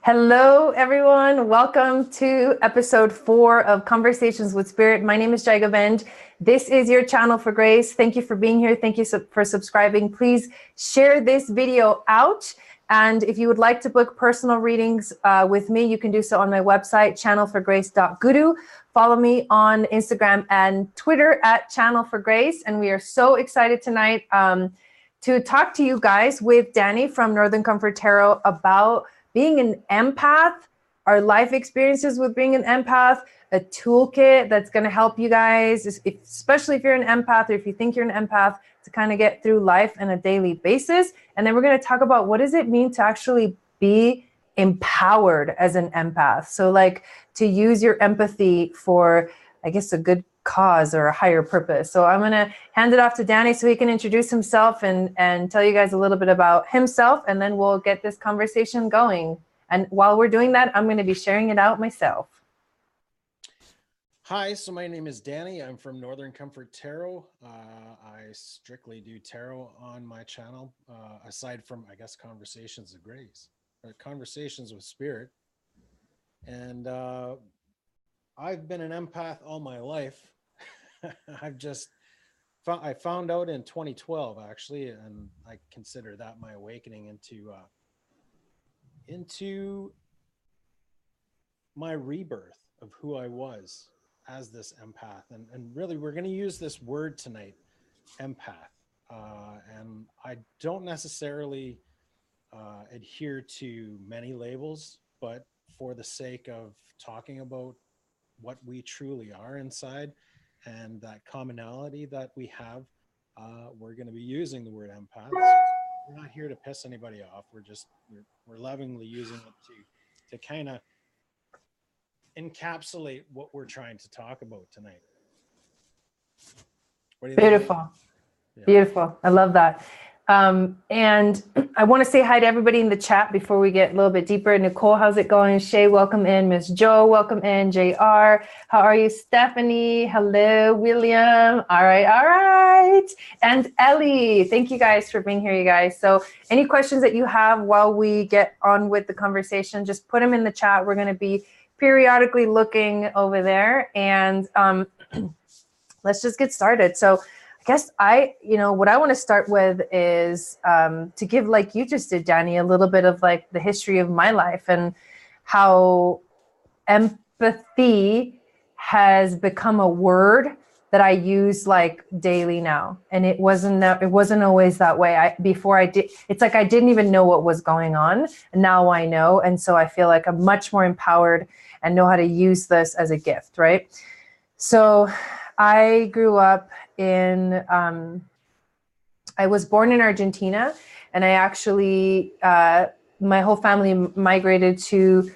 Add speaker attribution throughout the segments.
Speaker 1: Hello, everyone. Welcome to episode 4 of Conversations with Spirit. My name is Jai Govind. This is your channel for grace. Thank you for being here. Thank you for subscribing. Please share this video out. And if you would like to book personal readings with me, you can do so on my website, channelforgrace.guru. Follow me on Instagram and Twitter at Channel for Grace. And we are so excited tonight to talk to you guys with Danny from Northern Comfort Tarot about being an empath, our life experiences with being an empath, a toolkit that's going to help you guys, especially if you're an empath or if you think you're an empath, to kind of get through life on a daily basis. And then we're going to talk about what does it mean to actually be empowered as an empath. So like to use your empathy for, I guess, a good cause or a higher purpose. So I'm going to hand it off to Danny so he can introduce himself and tell you guys a little bit about himself, and then we'll get this conversation going. And while we're doing that, I'm going to be sharing it out myself.
Speaker 2: Hi, so my name is Danny. I'm from Northern Comfort Tarot. I strictly do tarot on my channel, aside from, I guess, Conversations of Grace, or Conversations with Spirit. And I've been an empath all my life. I found out in 2012, actually, and I consider that my awakening into my rebirth of who I was as this empath. And really, we're going to use this word tonight, empath. And I don't necessarily adhere to many labels, but for the sake of talking about what we truly are inside and that commonality that we have, we're going to be using the word empath. We're not here to piss anybody off. We're lovingly using it to kind of encapsulate what we're trying to talk about tonight. What do you
Speaker 1: Beautiful.
Speaker 2: think?
Speaker 1: Yeah. Beautiful. I love that. And I want to say hi to everybody in the chat before we get a little bit deeper. Nicole, how's it going? Shay, welcome in. Miss Joe, welcome in. JR, how are you? Stephanie, hello. William, all right. And Ellie, thank you guys for being here, you guys. So any questions that you have while we get on with the conversation, just put them in the chat. We're going to be periodically looking over there, and let's just get started. So I guess what I want to start with is to give, like you just did, Danny, a little bit of like the history of my life and how empathy has become a word that I use like daily now. And it wasn't always that way. It's like I didn't even know what was going on. And now I know. And so I feel like I'm much more empowered and know how to use this as a gift, right? So I grew up I was born in Argentina, and I actually, my whole family immigrated to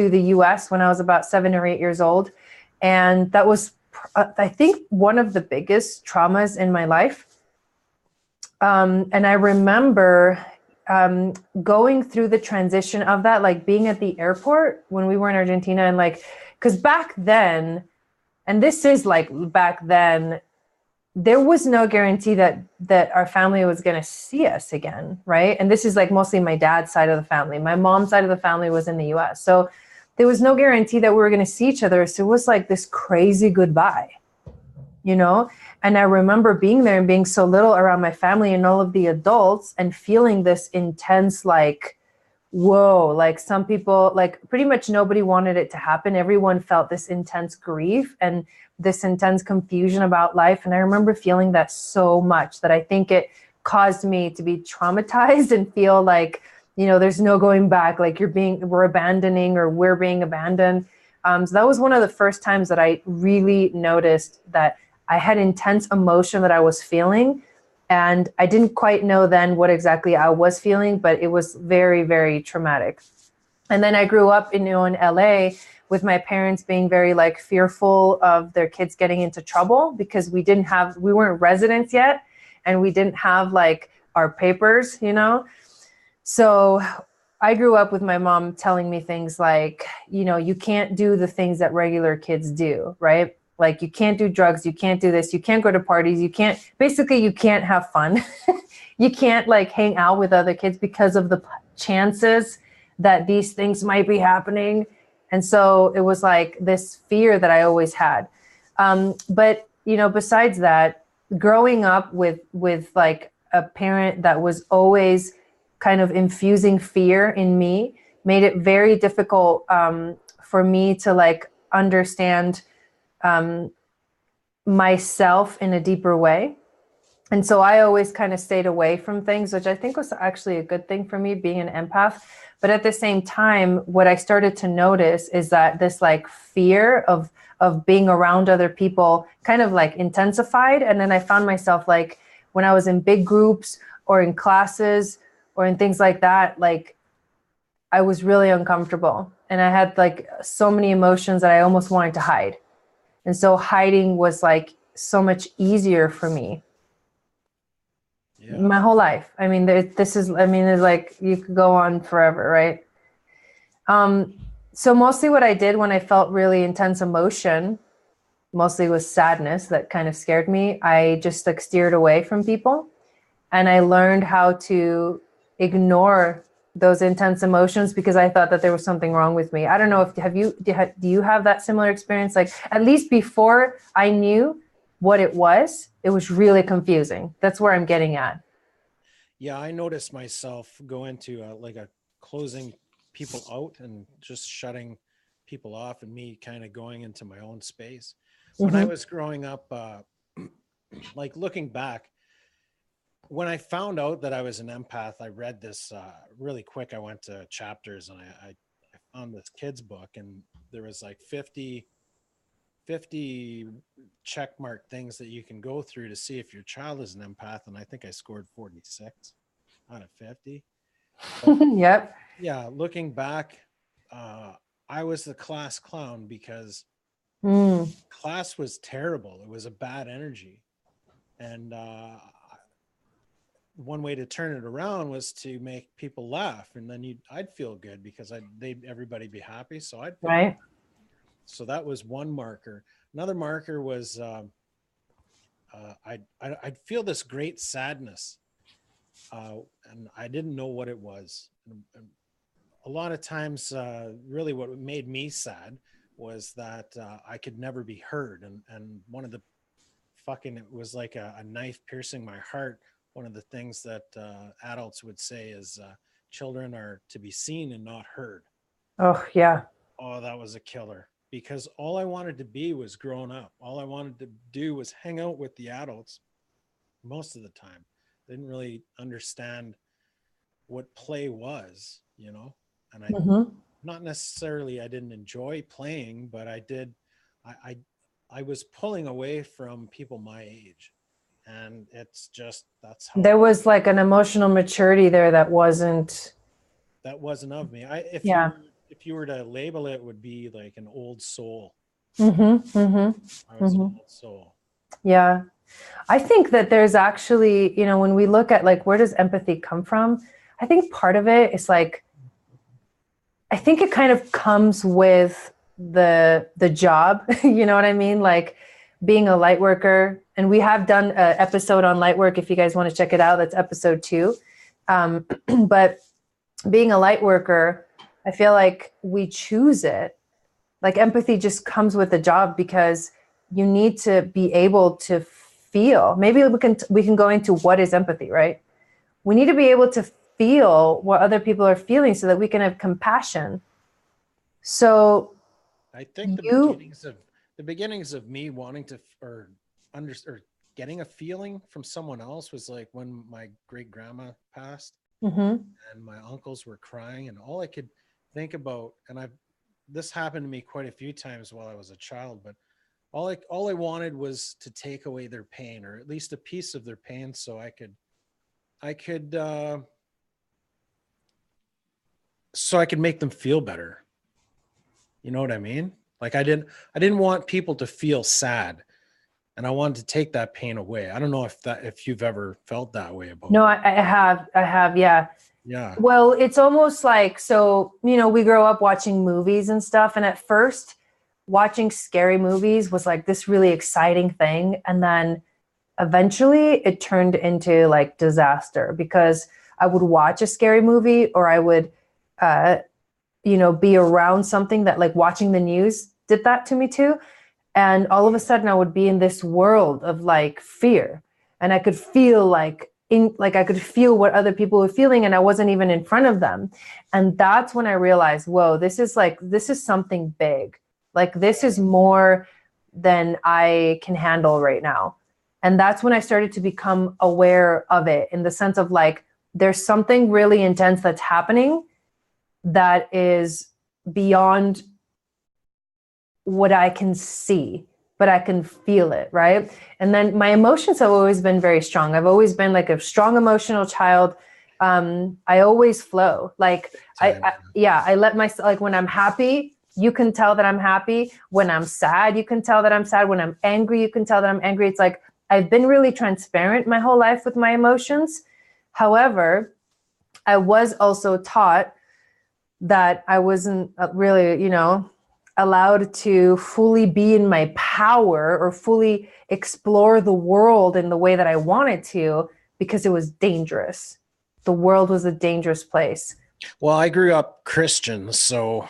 Speaker 1: the US when I was about 7 or 8 years old. And that was, I think, one of the biggest traumas in my life. And I remember going through the transition of that, like being at the airport when we were in Argentina, and like, because back then, and this is like back then, there was no guarantee that our family was going to see us again, right? And this is like mostly my dad's side of the family. My mom's side of the family was in the US. So there was no guarantee that we were going to see each other. So it was like this crazy goodbye, And I remember being there and being so little around my family and all of the adults and feeling this intense, like, whoa, like some people, like pretty much nobody wanted it to happen. Everyone felt this intense grief and this intense confusion about life. And I remember feeling that so much that I think it caused me to be traumatized and feel like, there's no going back, like we're abandoning or we're being abandoned. So that was one of the first times that I really noticed that I had intense emotion that I was feeling. And I didn't quite know then what exactly I was feeling, but it was very, very traumatic. And then I grew up in LA with my parents being very like fearful of their kids getting into trouble because we weren't residents yet, and we didn't have like our papers, So I grew up with my mom telling me things like, you can't do the things that regular kids do, right? Like you can't do drugs, you can't do this, you can't go to parties, you can't have fun. You can't like hang out with other kids because of the chances that these things might be happening. And so it was like this fear that I always had. But, you know, besides that, growing up with like a parent that was always kind of infusing fear in me made it very difficult for me to like understand myself in a deeper way. And so I always kind of stayed away from things, which I think was actually a good thing for me being an empath. But at the same time, what I started to notice is that this like fear of being around other people kind of like intensified. And then I found myself like when I was in big groups or in classes or in things like that, like I was really uncomfortable. And I had like so many emotions that I almost wanted to hide. And so hiding was like so much easier for me
Speaker 2: Yeah.
Speaker 1: my whole life. I mean, this is, I mean, it's like you could go on forever, right? So mostly what I did when I felt really intense emotion, mostly was sadness that kind of scared me. I just like steered away from people, and I learned how to ignore those intense emotions because I thought that there was something wrong with me. I don't know if do you have that similar experience? Like at least before I knew what it was really confusing. That's where I'm getting at.
Speaker 2: Yeah, I noticed myself go into like a closing people out and just shutting people off, and me kind of going into my own space. When I
Speaker 1: Mm-hmm.
Speaker 2: was growing up, like looking back, when I found out that I was an empath, I read this really quick. I went to chapters and I found this kid's book, and there was like 50 check mark things that you can go through to see if your child is an empath. And I think I scored 46 out of 50. But
Speaker 1: Yep.
Speaker 2: yeah, looking back, uh, I was the class clown because
Speaker 1: Mm,
Speaker 2: class was terrible. It was a bad energy. And one way to turn it around was to make people laugh. And then I'd feel good because everybody be happy. So I'd feel
Speaker 1: right.
Speaker 2: so that was one marker. Another marker was I'd feel this great sadness, and I didn't know what it was. And a lot of times, really, what made me sad was that I could never be heard, and one of the fucking it was like a knife piercing my heart. One of the things that adults would say is children are to be seen and not heard.
Speaker 1: Oh, yeah.
Speaker 2: Oh, that was a killer because all I wanted to be was grown up. All I wanted to do was hang out with the adults most of the time. Didn't really understand what play was, you know? And I
Speaker 1: Mm-hmm.
Speaker 2: not necessarily I didn't enjoy playing, but I did I I, I was pulling away from people my age. And it's just that's how
Speaker 1: There was like an emotional maturity there that wasn't,
Speaker 2: that wasn't of me. I
Speaker 1: yeah.
Speaker 2: if you were to label it, it would be like an old soul.
Speaker 1: Mm-hmm. Mm-hmm.
Speaker 2: I was an
Speaker 1: Mm-hmm.
Speaker 2: old soul.
Speaker 1: Yeah. I think that there's actually, you know, when we look at like where does empathy come from, I think part of it is like I think it kind of comes with the job, you know what I mean? Like being a light worker. And we have done an episode on light work if you guys want to check it out. That's episode 2. But being a light worker, I feel like we choose it. Like empathy just comes with the job because you need to be able to feel. Maybe we can go into what is empathy, right? We need to be able to feel what other people are feeling so that we can have compassion. So
Speaker 2: I think
Speaker 1: you,
Speaker 2: the beginnings of me wanting to or getting a feeling from someone else was like when my great grandma passed
Speaker 1: mm-hmm,
Speaker 2: and my uncles were crying, and all I could think about, and I've this happened to me quite a few times while I was a child, but all I wanted was to take away their pain, or at least a piece of their pain, so I could so I could make them feel better. You know what I mean? Like I didn't want people to feel sad, and I wanted to take that pain away. I don't know if you've ever felt that way about.
Speaker 1: no, I have, yeah.
Speaker 2: Yeah.
Speaker 1: Well, it's almost like, so, you know, we grow up watching movies and stuff. And at first, watching scary movies was like this really exciting thing. And then eventually it turned into like disaster because I would watch a scary movie or I would be around something that, like, watching the news did that to me too. And all of a sudden I would be in this world of like fear, and I could feel I could feel what other people were feeling, and I wasn't even in front of them. And that's when I realized, whoa, this is something big. Like, this is more than I can handle right now. And that's when I started to become aware of it, in the sense of like, there's something really intense that's happening that is beyond what I can see, but I can feel it, right? And then my emotions have always been very strong. I've always been like a strong emotional child. I always flow. Like, I let myself, like, when I'm happy, you can tell that I'm happy. When I'm sad, you can tell that I'm sad. When I'm angry, you can tell that I'm angry. It's like, I've been really transparent my whole life with my emotions. However, I was also taught that I wasn't really, allowed to fully be in my power or fully explore the world in the way that I wanted to, because it was dangerous. The world was a dangerous place.
Speaker 2: Well, I grew up Christian, so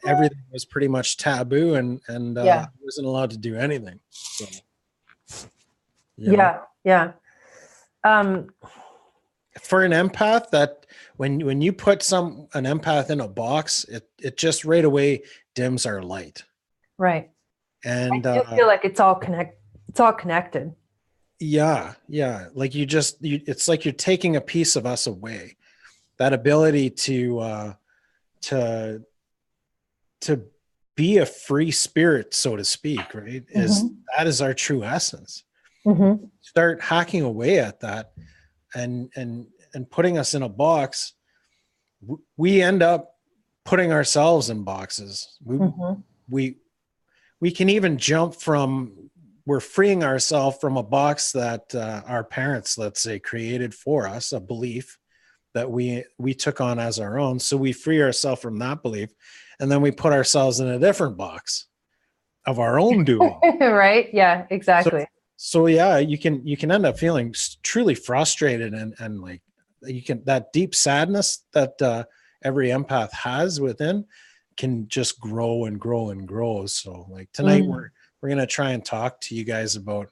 Speaker 2: everything was pretty much taboo, and I wasn't allowed to do anything. So,
Speaker 1: yeah.
Speaker 2: For an empath, that when you put an empath in a box, it just right away dims our light.
Speaker 1: Right.
Speaker 2: And
Speaker 1: I feel like it's all connected.
Speaker 2: Yeah. Like it's like you're taking a piece of us away. That ability to be a free spirit, so to speak, right? That is our true essence. Start hacking away at that and putting us in a box. We end up putting ourselves in boxes. We can even jump from, we're freeing ourselves from a box that our parents, let's say, created for us, a belief that we took on as our own. So we free ourselves from that belief, and then we put ourselves in a different box of our own doing.
Speaker 1: Right? Yeah, exactly.
Speaker 2: So yeah, you can end up feeling truly frustrated, and like, that deep sadness that every empath has within can just grow and grow and grow. So like tonight we're going to try and talk to you guys about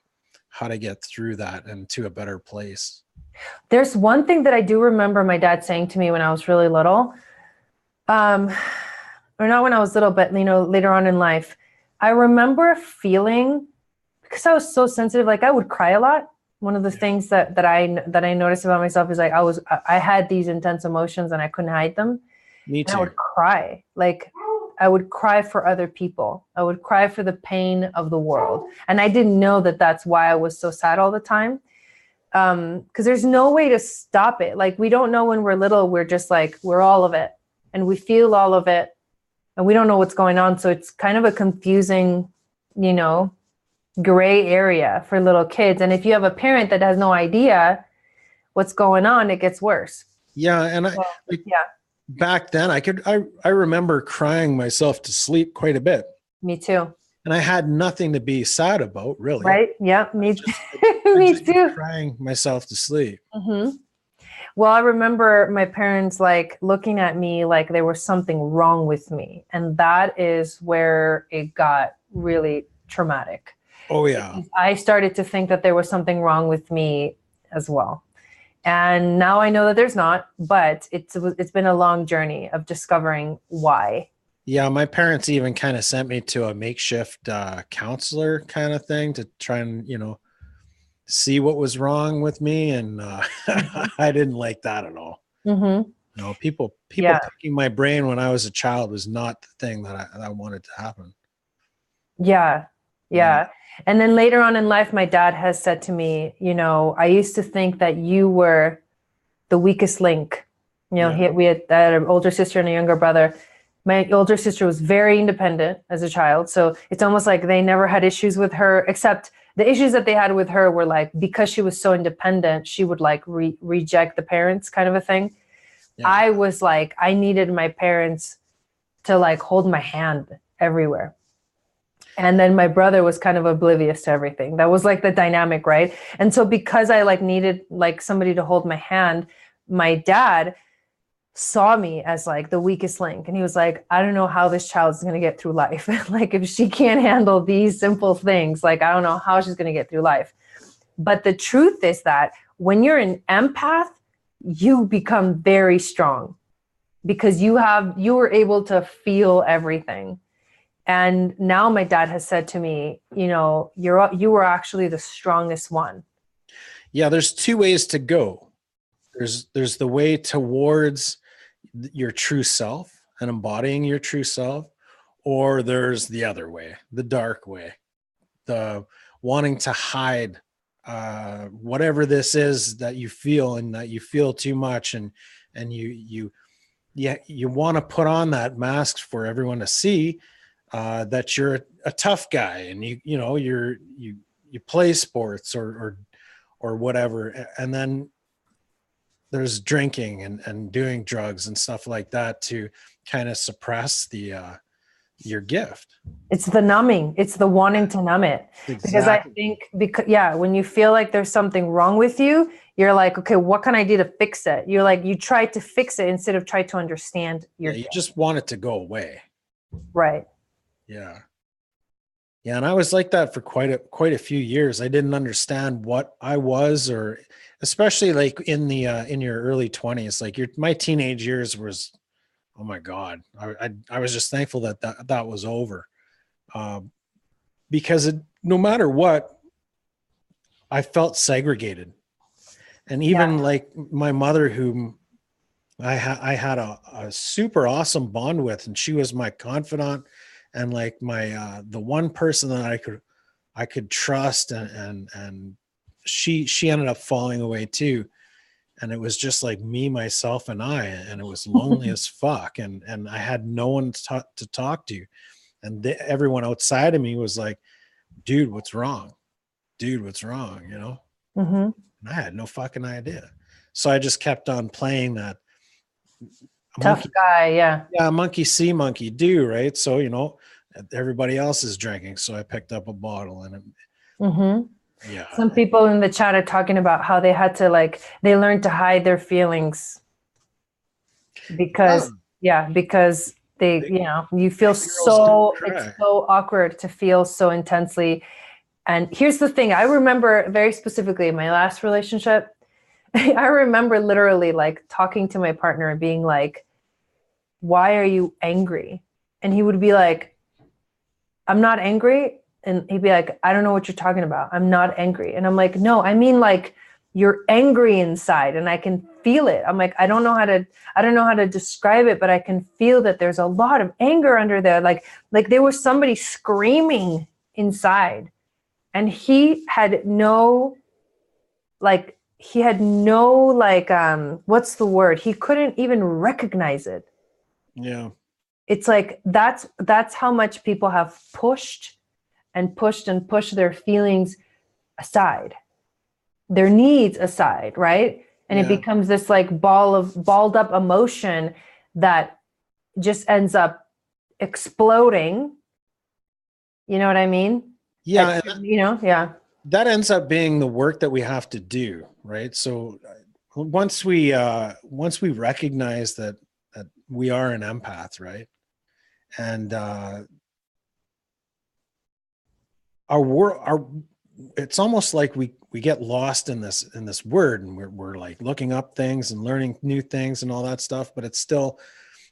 Speaker 2: how to get through that and to a better place.
Speaker 1: There's one thing that I do remember my dad saying to me when I was really little, or not when I was little, but later on in life. I remember feeling, because I was so sensitive, like I would cry a lot. One of the things that I noticed about myself is like I had these intense emotions and I couldn't hide them.
Speaker 2: Me too.
Speaker 1: And I would cry. Like, I would cry for other people. I would cry for the pain of the world. And I didn't know that that's why I was so sad all the time. Because there's no way to stop it. Like, we don't know when we're little. We're just like, we're all of it. And we feel all of it. And we don't know what's going on. So it's kind of a confusing, gray area for little kids. And if you have a parent that has no idea what's going on, it gets worse.
Speaker 2: Yeah. And back then I remember crying myself to sleep quite a bit.
Speaker 1: Me too.
Speaker 2: And I had nothing to be sad about, really.
Speaker 1: Right? Yeah, me too.
Speaker 2: Crying myself to sleep.
Speaker 1: Well, I remember my parents like looking at me like there was something wrong with me. And that is where it got really traumatic.
Speaker 2: Oh, yeah.
Speaker 1: I started to think that there was something wrong with me as well. And now I know that there's not, but it's been a long journey of discovering why.
Speaker 2: Yeah, my parents even kind of sent me to a makeshift counselor kind of thing to try and, see what was wrong with me. And I didn't like that at all. People picking my brain when I was a child was not the thing that I wanted to happen. Yeah.
Speaker 1: And then later on in life, my dad has said to me, I used to think that you were the weakest link. We had an older sister and a younger brother. My older sister was very independent as a child. So it's almost like they never had issues with her, except the issues that they had with her were like, because she was so independent, she would like reject the parents kind of a thing. Yeah. I was like, I needed my parents to like hold my hand everywhere. And then my brother was kind of oblivious to everything. That was like the dynamic, right? And so because I like needed like somebody to hold my hand, my dad saw me as like the weakest link. And he was like, I don't know how this child is going to get through life. Like if she can't handle these simple things, like I don't know how she's going to get through life. But the truth is that when you're an empath, you become very strong because you were able to feel everything. And now my dad has said to me, you know, you were actually the strongest one.
Speaker 2: Yeah, there's two ways to go. There's the way towards your true self and embodying your true self, or there's the other way, the dark way, the wanting to hide whatever this is that you feel, and that you feel too much, and you want to put on that mask for everyone to see that you're a tough guy, and you play sports or whatever, and then there's drinking and doing drugs and stuff like that to kind of suppress your gift.
Speaker 1: It's the numbing. It's the wanting to numb it. Because I think when you feel like there's something wrong with you, you're like, okay, what can I do to fix it? You're like, you try to fix it instead of try to understand
Speaker 2: you just want it to go away.
Speaker 1: Right.
Speaker 2: Yeah. Yeah. And I was like that for quite a few years. I didn't understand what I was, or especially like in your early 20s, like my teenage years was, oh my God. I was just thankful that was over. Because no matter what, I felt segregated. And even like my mother, whom I had a super awesome bond with, and she was my confidant and like my the one person that I could trust, and she ended up falling away too. And it was just like me, myself, and I, and it was lonely as fuck. And I had no one to talk to. And everyone outside of me was like, dude, what's wrong? Dude, what's wrong? You know?
Speaker 1: Mm-hmm.
Speaker 2: And I had no fucking idea. So I just kept on playing that
Speaker 1: tough guy. Yeah.
Speaker 2: Yeah. Monkey see, monkey do. Right. So, everybody else is drinking. So I picked up a bottle and yeah.
Speaker 1: Some people in the chat are talking about how they had to they learned to hide their feelings because they, you feel so, it's so awkward to feel so intensely. And here's the thing. I remember very specifically my last relationship. I remember literally talking to my partner and being like, why are you angry? And he would be like, I'm not angry. And he'd be like, I don't know what you're talking about. I'm not angry. And I'm like, no, I mean you're angry inside and I can feel it. I'm like, I don't know how to describe it, but I can feel that there's a lot of anger under there. Like there was somebody screaming inside, and he had no what's the word? He couldn't even recognize it.
Speaker 2: Yeah.
Speaker 1: It's like, that's how much people have pushed their feelings aside, their needs aside, right? And it becomes this balled up emotion that just ends up exploding. You know what I mean?
Speaker 2: Yeah.
Speaker 1: That
Speaker 2: ends up being the work that we have to do, right? So once we recognize that we are an empath, right? And it's almost like we get lost in this word, and we're like looking up things and learning new things and all that stuff, but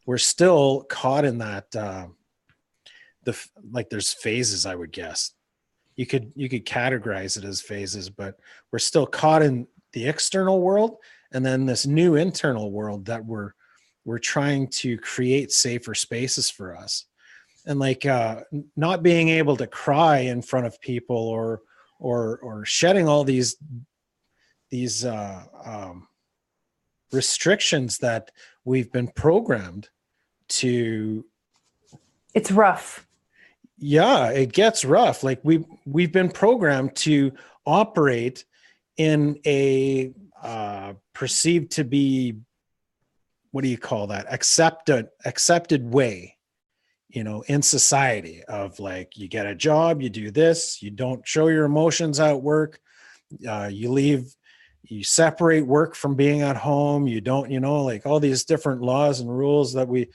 Speaker 2: we're still caught in that there's phases, I would guess. You could categorize it as phases, but we're still caught in the external world, and then this new internal world that we're trying to create safer spaces for us. And not being able to cry in front of people, or shedding all these restrictions that we've been programmed to.
Speaker 1: It's rough.
Speaker 2: Yeah, it gets rough. Like we've been programmed to operate in a perceived to be, what do you call that? Accepted way, in society, of you get a job, you do this, you don't show your emotions at work, you leave you separate work from being at home. You don't, like all these different laws and rules that we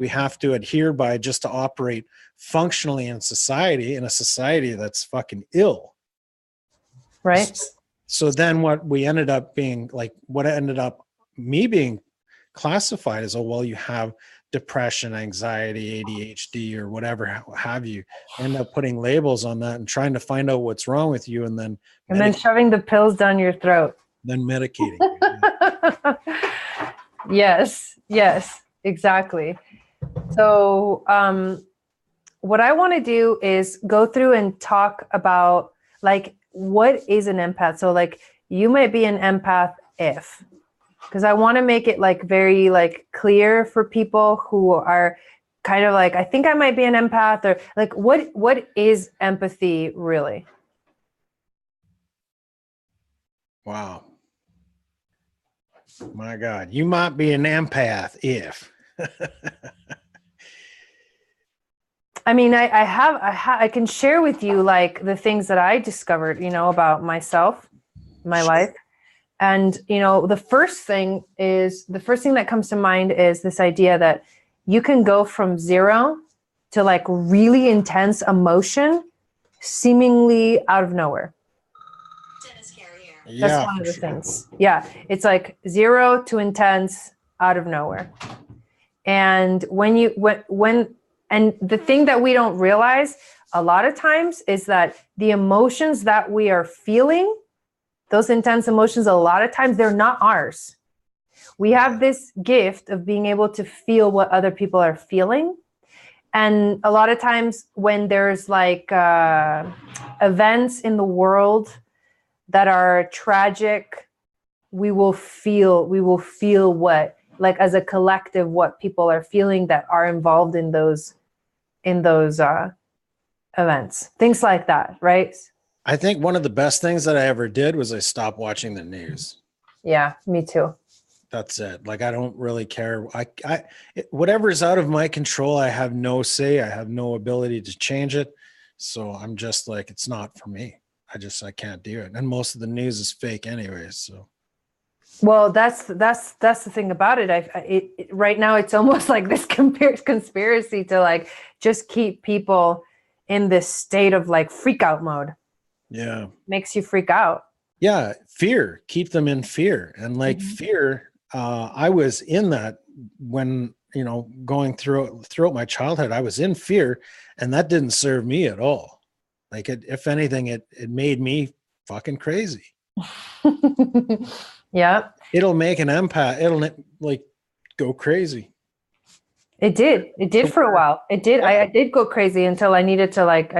Speaker 2: have to adhere by just to operate functionally in a society that's fucking ill.
Speaker 1: Right.
Speaker 2: So then what ended up me being classified as, oh, well, you have depression, anxiety, ADHD, or whatever have you. I end up putting labels on that and trying to find out what's wrong with you, and then
Speaker 1: shoving the pills down your throat.
Speaker 2: Then medicating.
Speaker 1: Yes, exactly. So what I want to do is go through and talk about like what is an empath. So like you might be an empath because I want to make it like very like clear for people who are kind of like, I think I might be an empath, or like what is empathy really?
Speaker 2: Wow. My God, you might be an empath if.
Speaker 1: I mean, I can share with you like the things that I discovered, about myself, my life. And, the first thing that comes to mind is this idea that you can go from zero to like really intense emotion, seemingly out of nowhere. That's one of the things. Yeah. It's like 0 to intense out of nowhere. And and the thing that we don't realize a lot of times is that the emotions that we are feeling, those intense emotions, a lot of times they're not ours. We have this gift of being able to feel what other people are feeling. And a lot of times when there's like events in the world that are tragic, we will feel what, like as a collective, what people are feeling that are involved in those events, things like that, right?
Speaker 2: I think one of the best things that I ever did was I stopped watching the news.
Speaker 1: Yeah, me too.
Speaker 2: That's it. Like, I don't really care. Whatever is out of my control, I have no say. I have no ability to change it. So I'm just like, it's not for me. I can't do it. And most of the news is fake anyways. So.
Speaker 1: Well, that's the thing about it. Right now, it's almost like this conspiracy to like just keep people in this state of like freak out mode.
Speaker 2: Yeah,
Speaker 1: makes you freak out.
Speaker 2: Yeah, fear. Keep them in fear, and like fear. I was in that when going throughout my childhood. I was in fear, and that didn't serve me at all. Like, if anything, it made me fucking crazy.
Speaker 1: Yeah.
Speaker 2: It'll make an empath. It'll like go crazy.
Speaker 1: It did for a while. It did. I did go crazy until I needed to like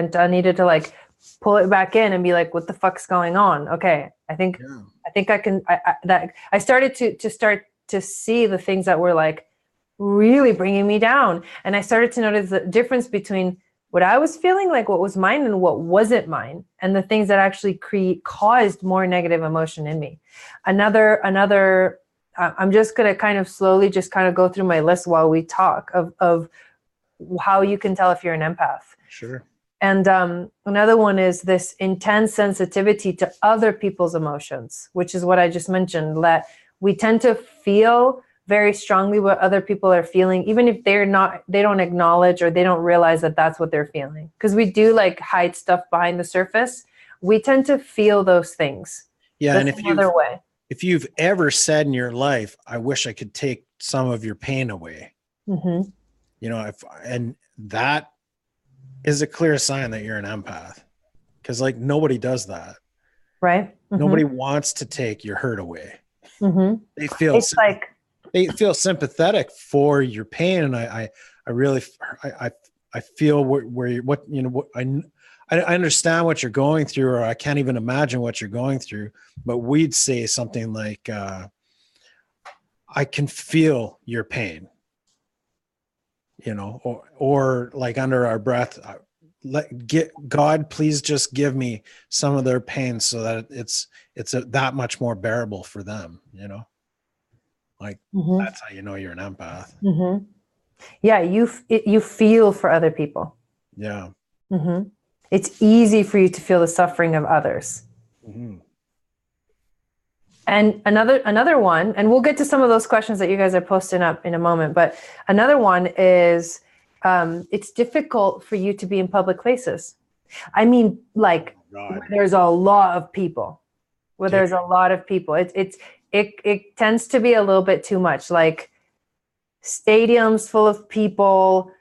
Speaker 1: pull it back in and be like, what the fuck's going on? Okay. I think I can, I started to see the things that were like really bringing me down. And I started to notice the difference between what I was feeling, like what was mine and what wasn't mine, and the things that actually caused more negative emotion in me. Another, I'm just going to kind of slowly just kind of go through my list while we talk of how you can tell if you're an empath.
Speaker 2: Sure.
Speaker 1: And another one is this intense sensitivity to other people's emotions, which is what I just mentioned, that we tend to feel very strongly what other people are feeling, even if they don't acknowledge or they don't realize that that's what they're feeling. Because we do like hide stuff behind the surface. We tend to feel those things.
Speaker 2: Yeah.
Speaker 1: That's
Speaker 2: and
Speaker 1: another way.
Speaker 2: If you've ever said in your life, I wish I could take some of your pain away, and that is a clear sign that you're an empath, because like nobody does that.
Speaker 1: Right. Mm-hmm.
Speaker 2: Nobody wants to take your hurt away.
Speaker 1: Mm-hmm.
Speaker 2: They feel sympathetic for your pain. And I really feel I understand what you're going through, or I can't even imagine what you're going through, but we'd say something like, I can feel your pain, or like under our breath, God, please just give me some of their pain so that it's that much more bearable for them, like that's how you're an empath.
Speaker 1: Mm-hmm. Yeah. You feel for other people.
Speaker 2: Yeah.
Speaker 1: Mm-hmm. It's easy for you to feel the suffering of others.
Speaker 2: Mm-hmm.
Speaker 1: And another one, and we'll get to some of those questions that you guys are posting up in a moment, but another one is it's difficult for you to be in public places. I mean, like where there's a lot of people, it tends to be a little bit too much, like stadiums full of people,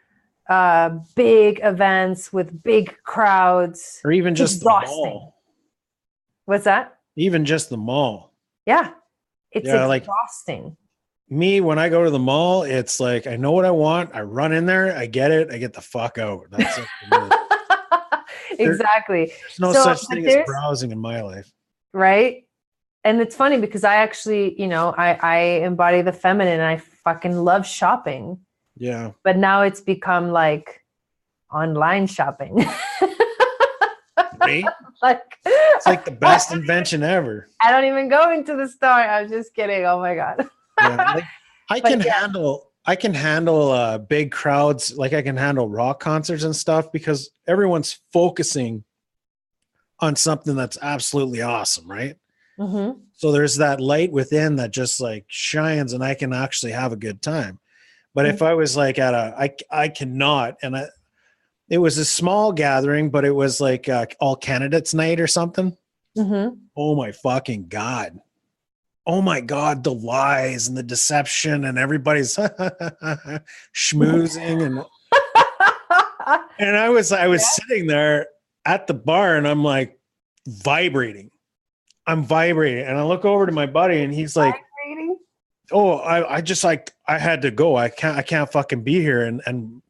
Speaker 1: big events with big crowds,
Speaker 2: or even just the mall.
Speaker 1: What's that?
Speaker 2: Even just the mall.
Speaker 1: Yeah. It's exhausting.
Speaker 2: Like me, when I go to the mall, it's like, I know what I want. I run in there, I get it, I get the fuck out. That's it for me.
Speaker 1: Exactly.
Speaker 2: There's no such thing as browsing in my life.
Speaker 1: Right. And it's funny because I actually, I embody the feminine and I fucking love shopping.
Speaker 2: Yeah.
Speaker 1: But now it's become like online shopping.
Speaker 2: Right? It's like the best invention ever.
Speaker 1: I don't even go into the store. I'm just kidding. Oh my God.
Speaker 2: Yeah, like I can handle big crowds. Like I can handle rock concerts and stuff because everyone's focusing on something that's absolutely awesome, right?
Speaker 1: Mm-hmm.
Speaker 2: So there's that light within that just like shines, and I can actually have a good time. But if I was like I cannot, and it was a small gathering, but it was like all candidates night or something.
Speaker 1: Mm-hmm.
Speaker 2: Oh my fucking God. Oh my God, the lies and the deception and everybody's schmoozing and I was sitting there at the bar and I'm like vibrating. I'm vibrating and I look over to my buddy and he's like, vibrating? Oh, I had to go. I can't fucking be here. And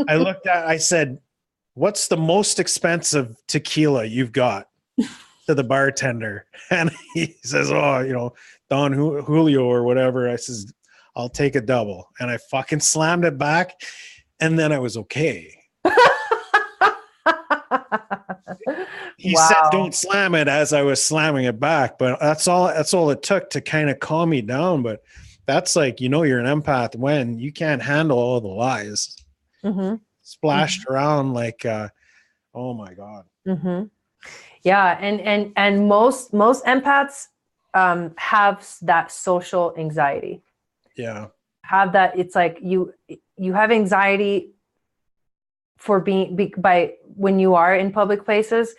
Speaker 2: I said, what's the most expensive tequila you've got? To the bartender, and he says, oh, Don Julio or whatever. I says, I'll take a double, and I fucking slammed it back, and then I was okay. He said don't slam it as I was slamming it back, but that's all it took to kind of calm me down. But that's like, you're an empath when you can't handle all the lies splashed around like oh my God.
Speaker 1: Yeah, and most empaths have that social anxiety.
Speaker 2: Yeah.
Speaker 1: Have that. It's like you have anxiety for by when you are in public places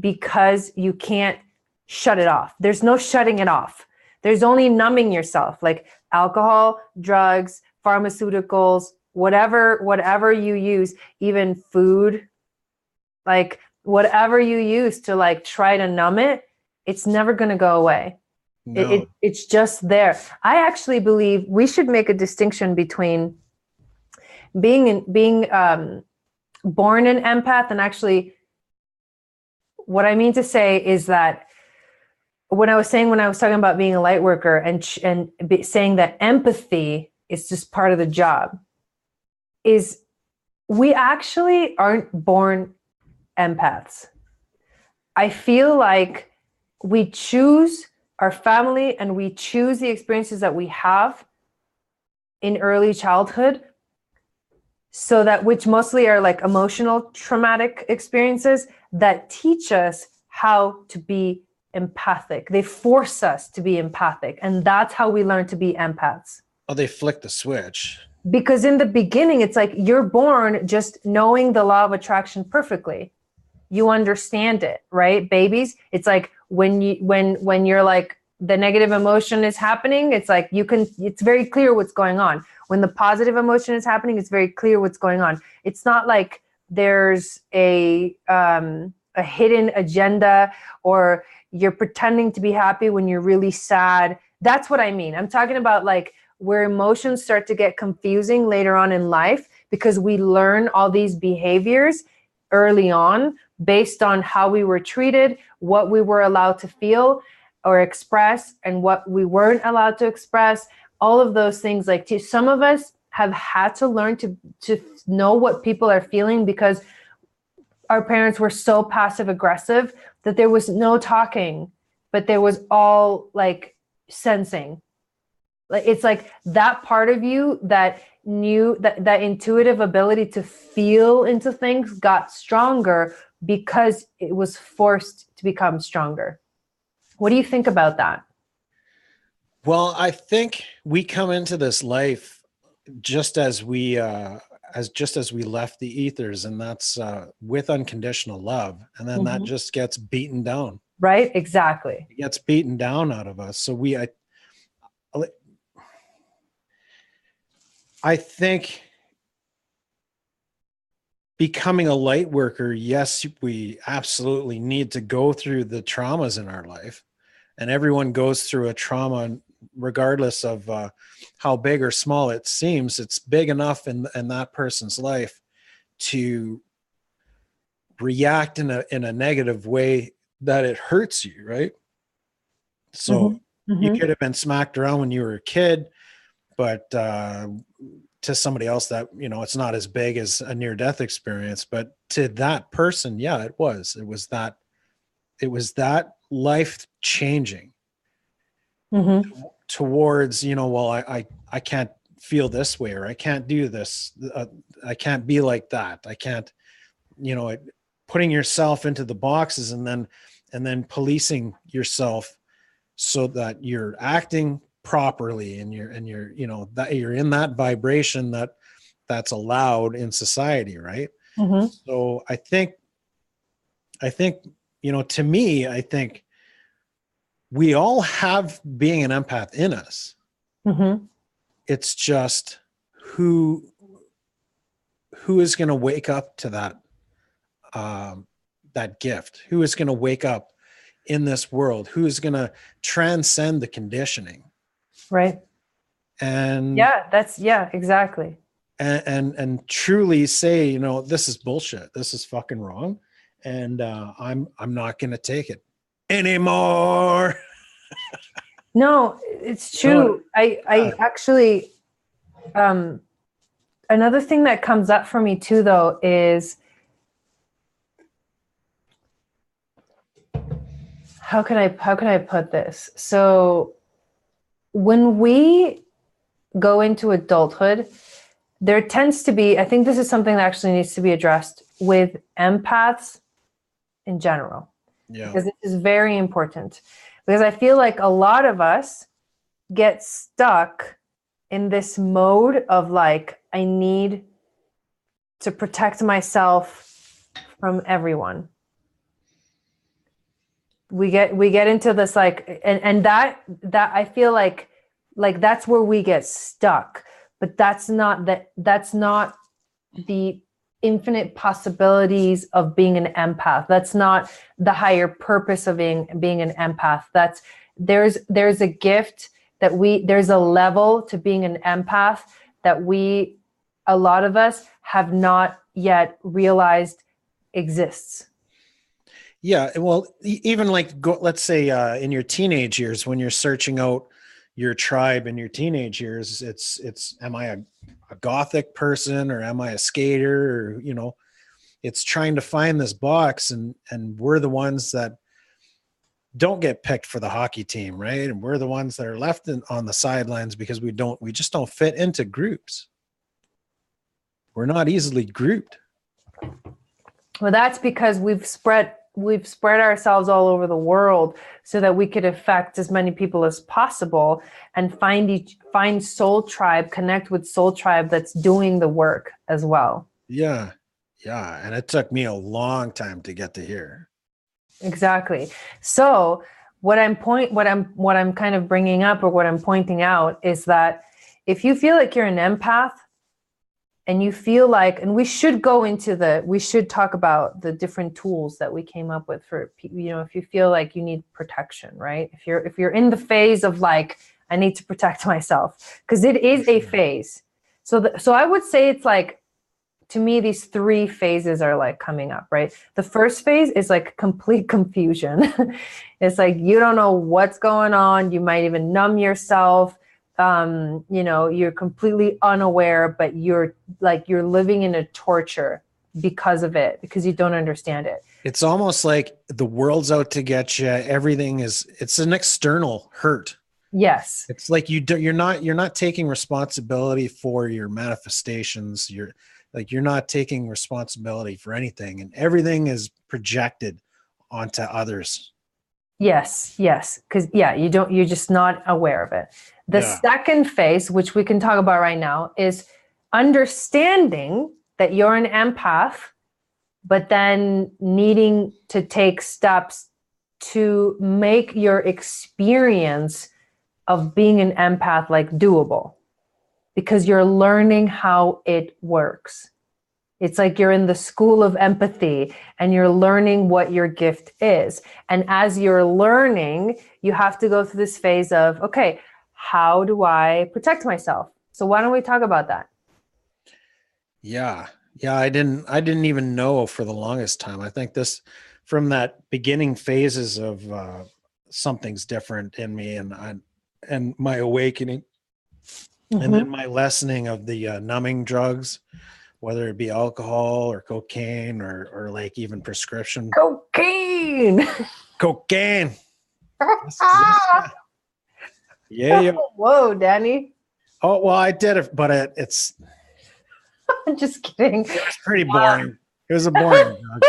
Speaker 1: because you can't shut it off. There's no shutting it off. There's only numbing yourself, like alcohol, drugs, pharmaceuticals, whatever you use, even food, like whatever you use to like try to numb it, it's never going to go away. No. It's just there. I actually believe we should make a distinction between being born an empath and actually, what I mean to say is that when I was talking about being a light worker and saying that empathy is just part of the job, is we actually aren't born empaths. I feel like we choose our family and we choose the experiences that we have in early childhood, so that, which mostly are like emotional traumatic experiences that teach us how to be empathic. They force us to be empathic, and that's how we learn to be empaths.
Speaker 2: Oh, they flick the switch.
Speaker 1: Because in the beginning, it's like you're born just knowing the law of attraction perfectly. You understand it, right? Babies, it's like when you're like the negative emotion is happening, it's like it's very clear what's going on. When the positive emotion is happening, it's very clear what's going on. It's not like there's a hidden agenda or you're pretending to be happy when you're really sad. That's what I mean. I'm talking about like where emotions start to get confusing later on in life because we learn all these behaviors early on based on how we were treated, what we were allowed to feel or express, and what we weren't allowed to express. All of those things, like some of us have had to learn to know what people are feeling because our parents were so passive aggressive that there was no talking, but there was all like sensing. Like it's like that part of you that knew that intuitive ability to feel into things got stronger because it was forced to become stronger. What do you think about that?
Speaker 2: Well, I think we come into this life just as we just as we left the ethers, and that's with unconditional love, and then that
Speaker 1: Mhm.
Speaker 2: just gets beaten down.
Speaker 1: Right? Exactly.
Speaker 2: It gets beaten down out of us. So I think becoming a light worker, yes, we absolutely need to go through the traumas in our life, and everyone goes through a trauma regardless of how big or small it seems. It's big enough in that person's life to react in a negative way that it hurts you, right? So
Speaker 1: Hmm.
Speaker 2: you
Speaker 1: Hmm.
Speaker 2: could have been smacked around when you were a kid, but to somebody else that, it's not as big as a near death experience, but to that person, yeah, it was that life changing
Speaker 1: Hmm.
Speaker 2: towards, well, I can't feel this way, or I can't do this. I can't be like that. I can't, putting yourself into the boxes, and then policing yourself so that you're acting properly, and you're that you're in that vibration that's allowed in society, right?
Speaker 1: Hmm.
Speaker 2: So I think to me, I think we all have being an empath in us.
Speaker 1: Hmm.
Speaker 2: It's just who who is going to wake up to um, that gift, who is going to wake up in this world, who is going to transcend the conditioning,
Speaker 1: Right.
Speaker 2: and
Speaker 1: Yeah, yeah, exactly.
Speaker 2: and truly say, this is bullshit, this is fucking wrong, and I'm not going to take it anymore.
Speaker 1: No, it's
Speaker 2: You know what?
Speaker 1: true. I
Speaker 2: Yeah.
Speaker 1: actually, um, another thing that comes up for me too, though, is how can I put this? So when we go into adulthood, there tends to be, I think this is something that actually needs to be addressed with empaths in general,
Speaker 2: Yeah.
Speaker 1: because this is very important. Because I feel like a lot of us get stuck in this mode of like, I need to protect myself from everyone. We get into this like, and that I feel like that's where we get stuck. But that's not the infinite possibilities of being an empath. That's not the higher purpose of being an empath. That's there's a gift there's a level to being an empath that a lot of us have not yet realized exists.
Speaker 2: Yeah, well, even like let's say in your teenage years, when you're searching out your tribe in your teenage years, it's am I a gothic person, or am I a skater, or it's trying to find this box, and we're the ones that don't get picked for the hockey team, right? And we're the ones that are left on the sidelines because we just don't fit into groups. We're not easily grouped.
Speaker 1: Well, that's because we've spread ourselves all over the world so that we could affect as many people as possible and find soul tribe, connect with soul tribe that's doing the work as well.
Speaker 2: Yeah. Yeah, and it took me a long time to get to here.
Speaker 1: Exactly. So what I'm kind of bringing up, or what I'm pointing out, is that if you feel like you're an empath, and you feel like, and we should talk about the different tools that we came up with for, if you feel like you need protection, right? If you're in the phase of like, I need to protect myself, because it
Speaker 2: For
Speaker 1: is a
Speaker 2: sure.
Speaker 1: phase. So I would say it's like, to me, these three phases are like coming up, right? The first phase is like complete confusion. It's like you don't know what's going on. You might even numb yourself. You're completely unaware, but you're living in a torture because of it, because you don't understand it.
Speaker 2: It's almost like the world's out to get you. It's an external hurt.
Speaker 1: Yes.
Speaker 2: It's like you're not taking responsibility for your manifestations. You're not taking responsibility for anything, and everything is projected onto others.
Speaker 1: Yes. Because yeah, you're just not aware of it. The
Speaker 2: Yeah.
Speaker 1: second phase, which we can talk about right now, is understanding that you're an empath, but then needing to take steps to make your experience of being an empath like doable, because you're learning how it works. It's like you're in the school of empathy and you're learning what your gift is. And as you're learning, you have to go through this phase of, okay, how do I protect myself? So why don't we talk about that?
Speaker 2: Yeah. Yeah. I didn't even know for the longest time. I think this, from that beginning phases of something's different in me, and my awakening, and
Speaker 1: Mm-hmm.
Speaker 2: then my lessening of the numbing drugs, whether it be alcohol or cocaine or like even prescription
Speaker 1: Cocaine.
Speaker 2: cocaine. Yes, yeah. Yeah, yeah.
Speaker 1: Whoa, Danny.
Speaker 2: Oh, well, I did it, but
Speaker 1: I'm just kidding.
Speaker 2: it was pretty boring. It was a boring drug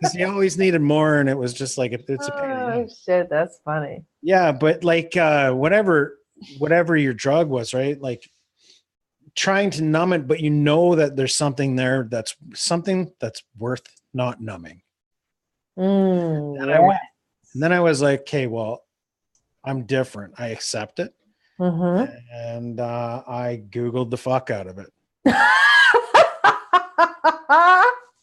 Speaker 2: because you always needed more, and it was just like it's a pain in the
Speaker 1: Oh
Speaker 2: ass.
Speaker 1: shit, that's funny.
Speaker 2: Yeah, but like whatever your drug was, right? Like trying to numb it, but you know that there's something there that's something that's worth not numbing. And I
Speaker 1: Yeah.
Speaker 2: went, and then I was like, okay, well, I'm different. I accept it.
Speaker 1: Mm-hmm.
Speaker 2: And I Googled the fuck out of it.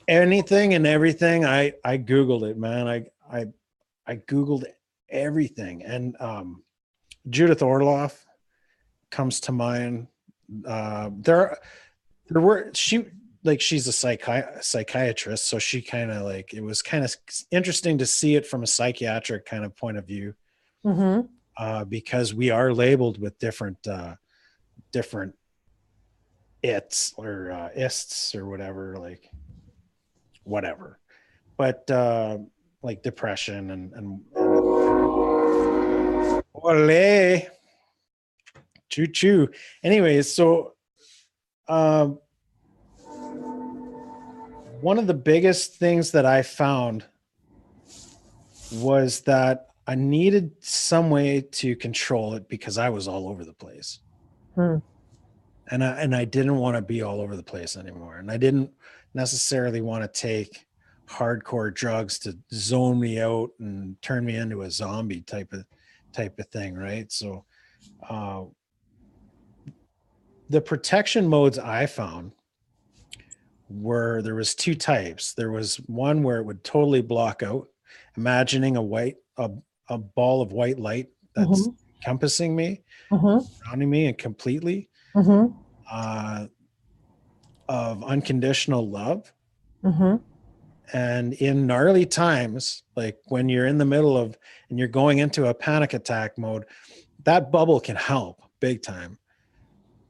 Speaker 2: Anything and everything. I Googled it, man. I Googled everything. And Judith Orloff comes to mind. There were she's a psychiatrist, so she kind of like, it was kind of interesting to see it from a psychiatric kind of point of view,
Speaker 1: Mm-hmm.
Speaker 2: because we are labeled with different its or ists or whatever, like whatever, but like depression and ole, choo choo. Anyways, so um, one of the biggest things that I found was that I needed some way to control it because I was all over the place.
Speaker 1: Hmm.
Speaker 2: And I didn't want to be all over the place anymore. And I didn't necessarily want to take hardcore drugs to zone me out and turn me into a zombie type of thing, right? So uh, the protection modes I found were, there was two types. There was one where it would totally block out, imagining a ball of white light that's
Speaker 1: Mm-hmm.
Speaker 2: encompassing me,
Speaker 1: Mm-hmm.
Speaker 2: surrounding me, and completely
Speaker 1: Mm-hmm.
Speaker 2: uh, of unconditional love.
Speaker 1: Mm-hmm.
Speaker 2: And in gnarly times, like when you're in the middle of and you're going into a panic attack mode, that bubble can help big time.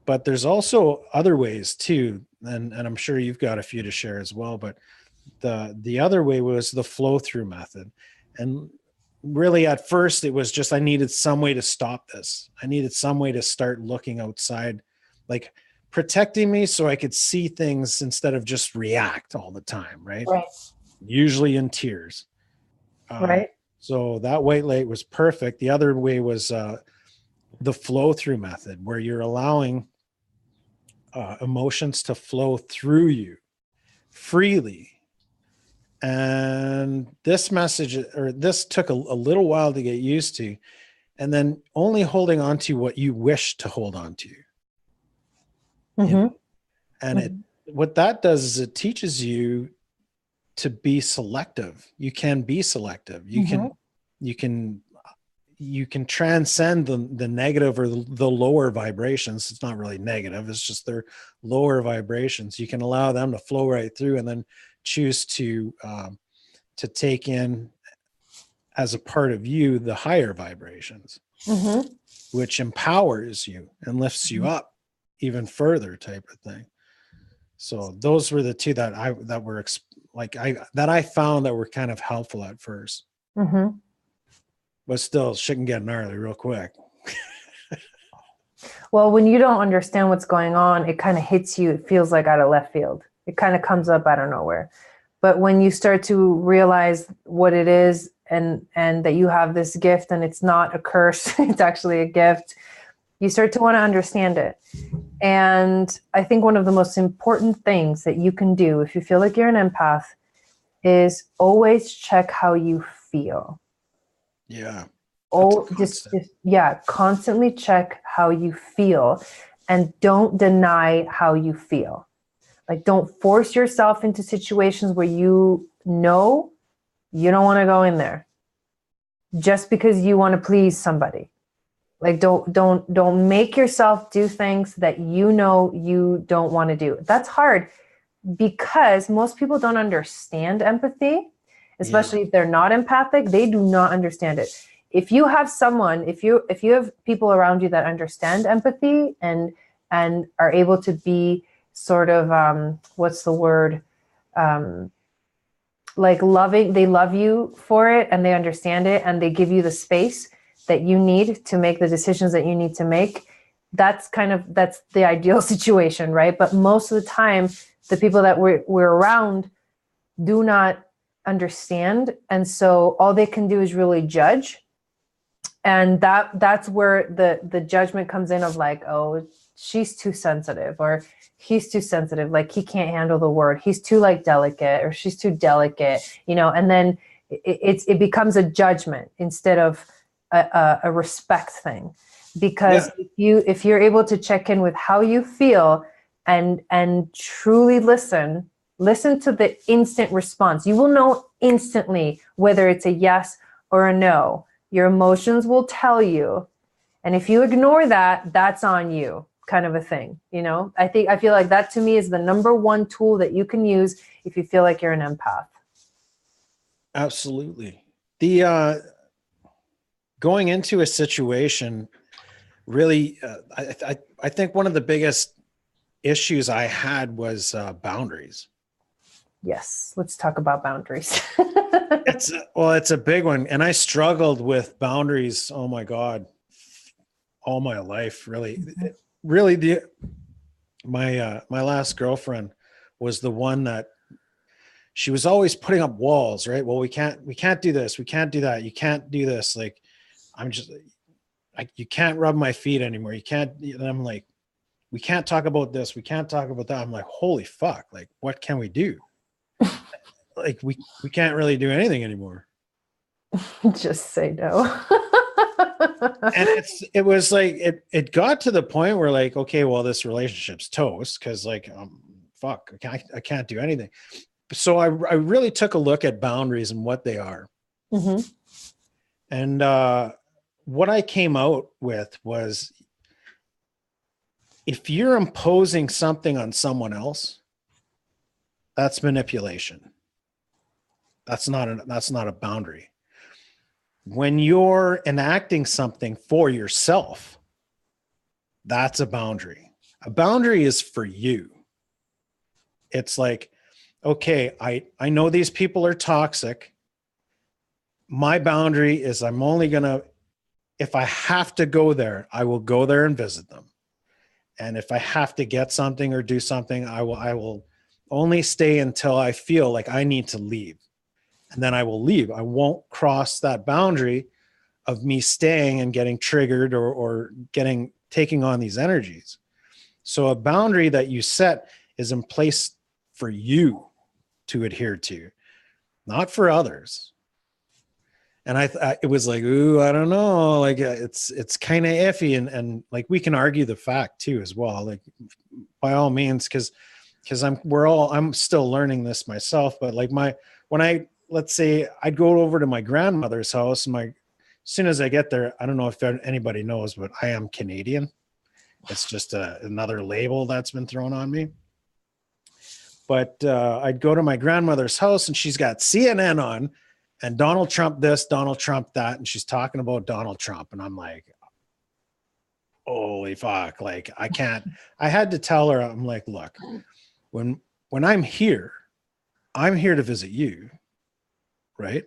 Speaker 2: But there's also other ways too, and I'm sure you've got a few to share as well. But the other way was the flow through method. And really at first it was just, I needed some way to stop this. I needed some way to start looking outside, like protecting me so I could see things instead of just react all the time, right?
Speaker 1: Right.
Speaker 2: Usually in tears. Uh,
Speaker 1: Right.
Speaker 2: so that white light was perfect. The other way was the flow through method, where you're allowing emotions to flow through you freely. And this message, or this took a little while to get used to, and then only holding on to what you wish to hold on to. You
Speaker 1: Mm-hmm.
Speaker 2: know? And what that does is it teaches you to be selective. You can be selective.
Speaker 1: Mm-hmm.
Speaker 2: You can transcend the negative or the lower vibrations. It's not really negative. It's just their lower vibrations. You can allow them to flow right through, and then choose to take in as a part of you the higher vibrations,
Speaker 1: Mm-hmm.
Speaker 2: which empowers you and lifts you up even further, type of thing. So those were the two that I found that were kind of helpful at first,
Speaker 1: Mm-hmm.
Speaker 2: but still shit can get gnarly real quick.
Speaker 1: Well, when you don't understand what's going on, it kind of hits you. It feels like out of left field. It kind of comes up out of nowhere. But when you start to realize what it is and that you have this gift and it's not a curse, it's actually a gift, you start to want to understand it. And I think one of the most important things that you can do if you feel like you're an empath is always check how you feel.
Speaker 2: Yeah.
Speaker 1: Oh, just constantly check how you feel and don't deny how you feel. Like, don't force yourself into situations where you know you don't want to go in there just because you want to please somebody. Like, don't make yourself do things that you know you don't want to do. That's hard because most people don't understand empathy, especially if they're not empathic. They do not understand it. If you have someone, if you have people around you that understand empathy and are able to be sort of what's the word, like loving, they love you for it and they understand it and they give you the space that you need to make the decisions that you need to make. That's the ideal situation, right? But most of the time, the people that we're around do not understand, and so all they can do is really judge. And that's where the judgment comes in of like, oh, she's too sensitive, or he's too sensitive, like he can't handle the word, he's too like delicate, or she's too delicate, and then it becomes a judgment instead of a respect thing. Because if you're able to check in with how you feel and truly listen to the instant response, you will know instantly whether it's a yes or a no. Your emotions will tell you. And if you ignore that, that's on you, kind of a thing. I feel like that to me is the number one tool that you can use if you feel like you're an empath.
Speaker 2: Absolutely. The going into a situation, really, I think one of the biggest issues I had was boundaries.
Speaker 1: Yes, let's talk about boundaries.
Speaker 2: It's a big one, and I struggled with boundaries. Oh my God, all my life, really. Really, my last girlfriend was the one that she was always putting up walls, right? Well, we can't do this, we can't do that, you can't do this. Like, you can't rub my feet anymore. You can't. And I'm like, we can't talk about this, we can't talk about that. I'm like, holy fuck! Like, what can we do? Like, we can't really do anything anymore.
Speaker 1: Just say no.
Speaker 2: And it was like it got to the point where, like, okay, well, this relationship's toast because, like, fuck, I can't do anything. So I really took a look at boundaries and what they are.
Speaker 1: Mm-hmm.
Speaker 2: And what I came out with was, if you're imposing something on someone else, that's manipulation. That's not a boundary. When you're enacting something for yourself, that's a boundary. A boundary is for you. It's like, okay, I know these people are toxic. My boundary is I'm only going to, if I have to go there, I will go there and visit them. And if I have to get something or do something, I will only stay until I feel like I need to leave. And then I will leave. I won't cross that boundary of me staying and getting triggered or taking on these energies. So a boundary that you set is in place for you to adhere to, not for others. And it was like, ooh, I don't know. Like, it's kind of iffy. And like, we can argue the fact too, as well. Like, by all means, because I'm still learning this myself. But like, let's say I'd go over to my grandmother's house, and as soon as I get there, I don't know if anybody knows, but I am Canadian. It's just another label that's been thrown on me. But I'd go to my grandmother's house, and she's got CNN on, and Donald Trump this, Donald Trump that, and she's talking about Donald Trump. And I'm like, holy fuck. Like, I had to tell her, I'm like, look, when I'm here to visit you, right?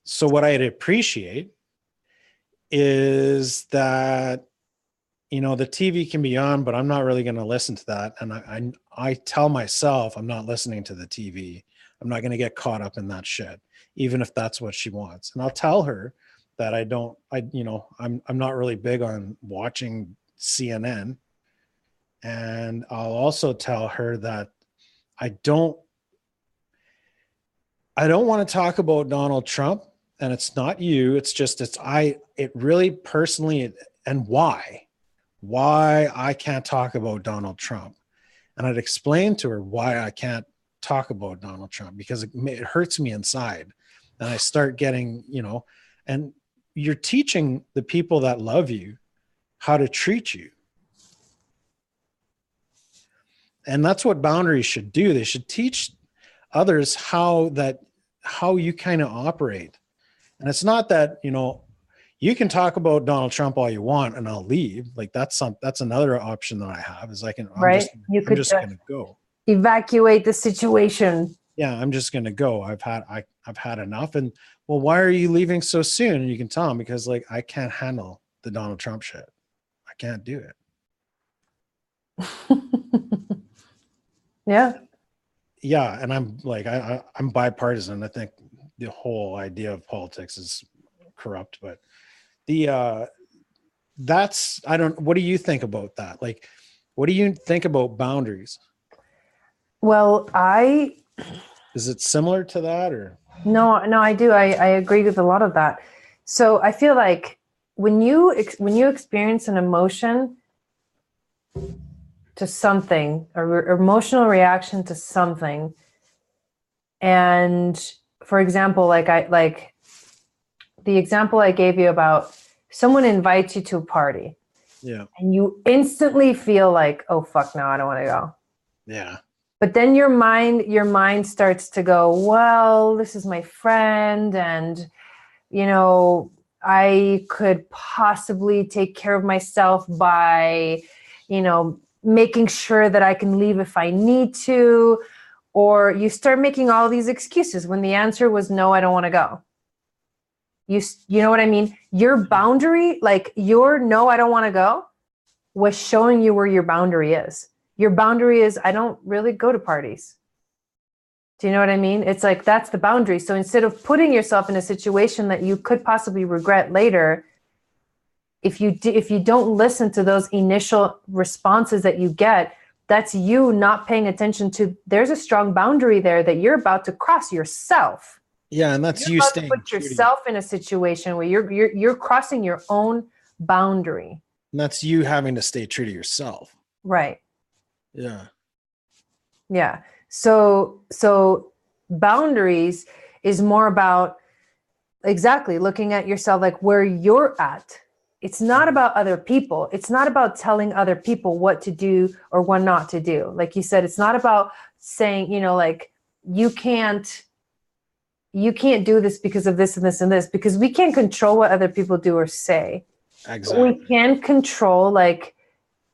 Speaker 2: So what I'd appreciate is that, the TV can be on, but I'm not really going to listen to that. And I tell myself I'm not listening to the TV. I'm not going to get caught up in that shit, even if that's what she wants. And I'll tell her that I'm not really big on watching CNN. And I'll also tell her that I don't want to talk about Donald Trump, and it's not you. It's just, it really personally, and why I can't talk about Donald Trump. And I'd explain to her why I can't talk about Donald Trump, because it hurts me inside. And I start getting, and you're teaching the people that love you how to treat you. And that's what boundaries should do. They should teach others how you kind of operate. And it's not that, you can talk about Donald Trump all you want and I'll leave. Like that's another option that I have, is I'm just going to go
Speaker 1: evacuate the situation.
Speaker 2: Yeah. I'm just going to go. I've had enough. And well, why are you leaving so soon? And you can tell them, because like, I can't handle the Donald Trump shit. I can't do it.
Speaker 1: Yeah.
Speaker 2: Yeah. And I'm like, I'm bipartisan. I think the whole idea of politics is corrupt, but what do you think about that? Like, what do you think about boundaries?
Speaker 1: Well,
Speaker 2: is it similar to that, or?
Speaker 1: No, I do. I agree with a lot of that. So I feel like when you experience an emotion to something, or emotional reaction to something, and for example, like the example I gave you about someone invites you to a party,
Speaker 2: yeah,
Speaker 1: and you instantly feel like, oh fuck, no, I don't want to go.
Speaker 2: Yeah.
Speaker 1: But then your mind starts to go, well, this is my friend, and I could possibly take care of myself by, making sure that I can leave if I need to. Or you start making all these excuses when the answer was no, I don't want to go. You know what I mean? Your boundary, like your no, I don't want to go, was showing you where your boundary is. Your boundary is, I don't really go to parties. Do you know what I mean? It's like, that's the boundary. So instead of putting yourself in a situation that you could possibly regret later, if you don't listen to those initial responses that you get, that's you not paying attention to, there's a strong boundary there that you're about to cross yourself.
Speaker 2: Yeah, and that's you staying.
Speaker 1: Put yourself in a situation where you're crossing your own boundary.
Speaker 2: And that's you having to stay true to yourself.
Speaker 1: Right.
Speaker 2: Yeah.
Speaker 1: Yeah. So boundaries is more about exactly looking at yourself, like where you're at. It's not about other people. It's not about telling other people what to do or what not to do. Like you said, it's not about saying, like you can't do this because of this and this and this, because we can't control what other people do or say.
Speaker 2: Exactly.
Speaker 1: We can control like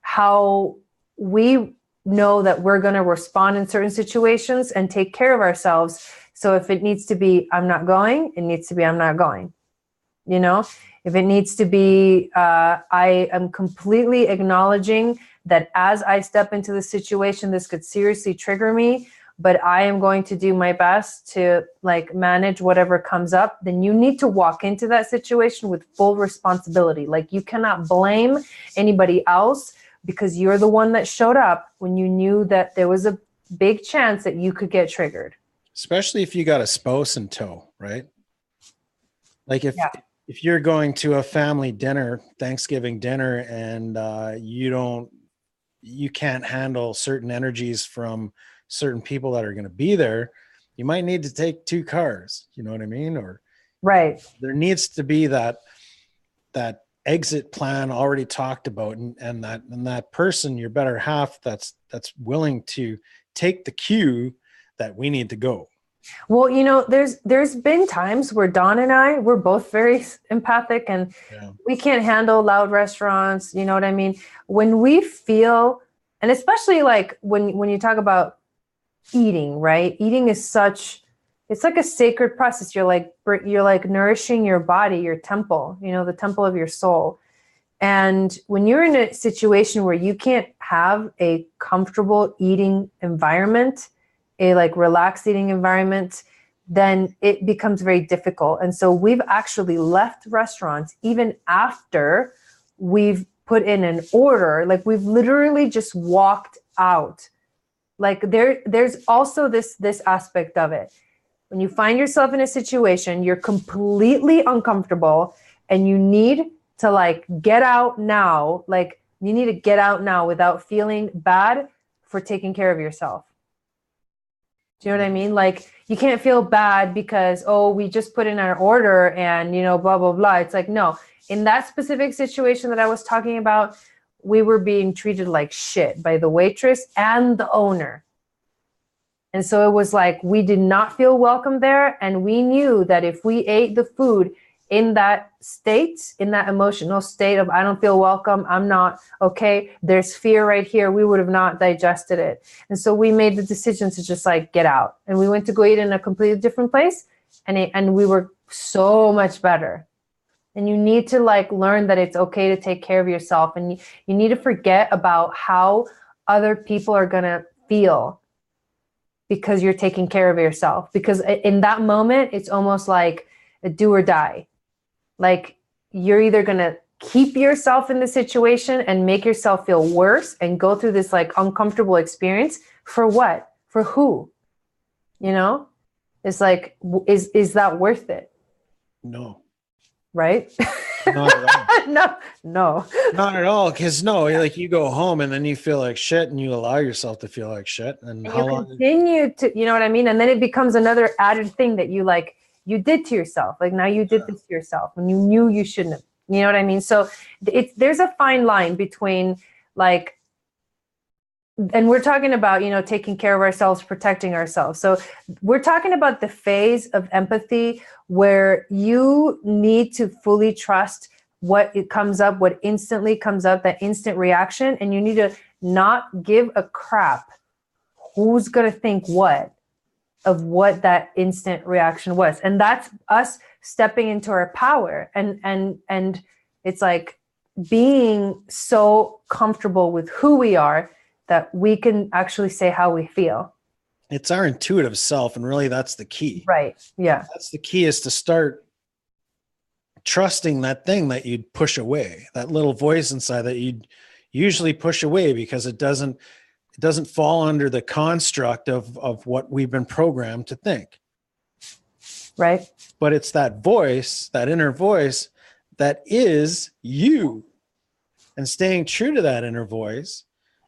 Speaker 1: how we know that we're going to respond in certain situations and take care of ourselves. So if it needs to be, I'm not going, it needs to be, I'm not going. If it needs to be, I am completely acknowledging that as I step into the situation, this could seriously trigger me, but I am going to do my best to like manage whatever comes up. Then you need to walk into that situation with full responsibility. Like you cannot blame anybody else, because you're the one that showed up when you knew that there was a big chance that you could get triggered.
Speaker 2: Especially if you got a spouse in tow, right? Like if you're going to a family dinner, Thanksgiving dinner, and you can't handle certain energies from certain people that are going to be there, you might need to take 2 cars. You know what I mean? Or
Speaker 1: right.
Speaker 2: There needs to be that exit plan already talked about, and that person, your better half, that's willing to take the cue that we need to go.
Speaker 1: Well, there's been times where Dawn and I, we're both very empathic, and we can't handle loud restaurants. You know what I mean? When we feel, and especially like when you talk about eating, right? Eating is it's like a sacred process. You're like nourishing your body, your temple, the temple of your soul. And when you're in a situation where you can't have a comfortable eating environment, a like relaxed eating environment, then it becomes very difficult. And so we've actually left restaurants even after we've put in an order. Like we've literally just walked out. Like there's also this aspect of it. When you find yourself in a situation, you're completely uncomfortable and you need to like get out now. Like you need to get out now without feeling bad for taking care of yourself. Do you know what I mean? Like you can't feel bad because, oh, we just put in our order and, you know, blah, blah, blah. It's like, no, in that specific situation that I was talking about, we were being treated like shit by the waitress and the owner. And so it was like, we did not feel welcome there. And we knew that if we ate the food in that state, in that emotional state of, I don't feel welcome, I'm not okay, there's fear right here, we would have not digested it. And so we made the decision to just like get out. And we went to go eat in a completely different place. And we were so much better. And you need to like learn that it's okay to take care of yourself. And you need to forget about how other people are going to feel because you're taking care of yourself. Because in that moment, it's almost like a do or die. Like you're either going to keep yourself in the situation and make yourself feel worse and go through this like uncomfortable experience for what? For who? You know, it's like, is that worth it?
Speaker 2: No.
Speaker 1: Right?
Speaker 2: Not at all.
Speaker 1: No.
Speaker 2: Not at all. Because like you go home and then you feel like shit and you allow yourself to feel like shit. And how
Speaker 1: you
Speaker 2: long?
Speaker 1: continue to, you know what I mean? And then it becomes another added thing that you did to yourself. Like now you did this to yourself and you knew you shouldn't have, you know what I mean? So there's a fine line between like, and we're talking about, you know, taking care of ourselves, protecting ourselves. So we're talking about the phase of empathy where you need to fully trust what it comes up, what instantly comes up, that instant reaction. And you need to not give a crap who's going to think what of what that instant reaction was. And that's us stepping into our power. And it's like being so comfortable with who we are that we can actually say how we feel.
Speaker 2: It's our intuitive self. And really that's the key.
Speaker 1: Right. Yeah.
Speaker 2: That's the key, is to start trusting that thing that you'd push away, that little voice inside that you'd usually push away because it doesn't fall under the construct of what we've been programmed to think.
Speaker 1: Right.
Speaker 2: But it's that voice, that inner voice that is you. And staying true to that inner voice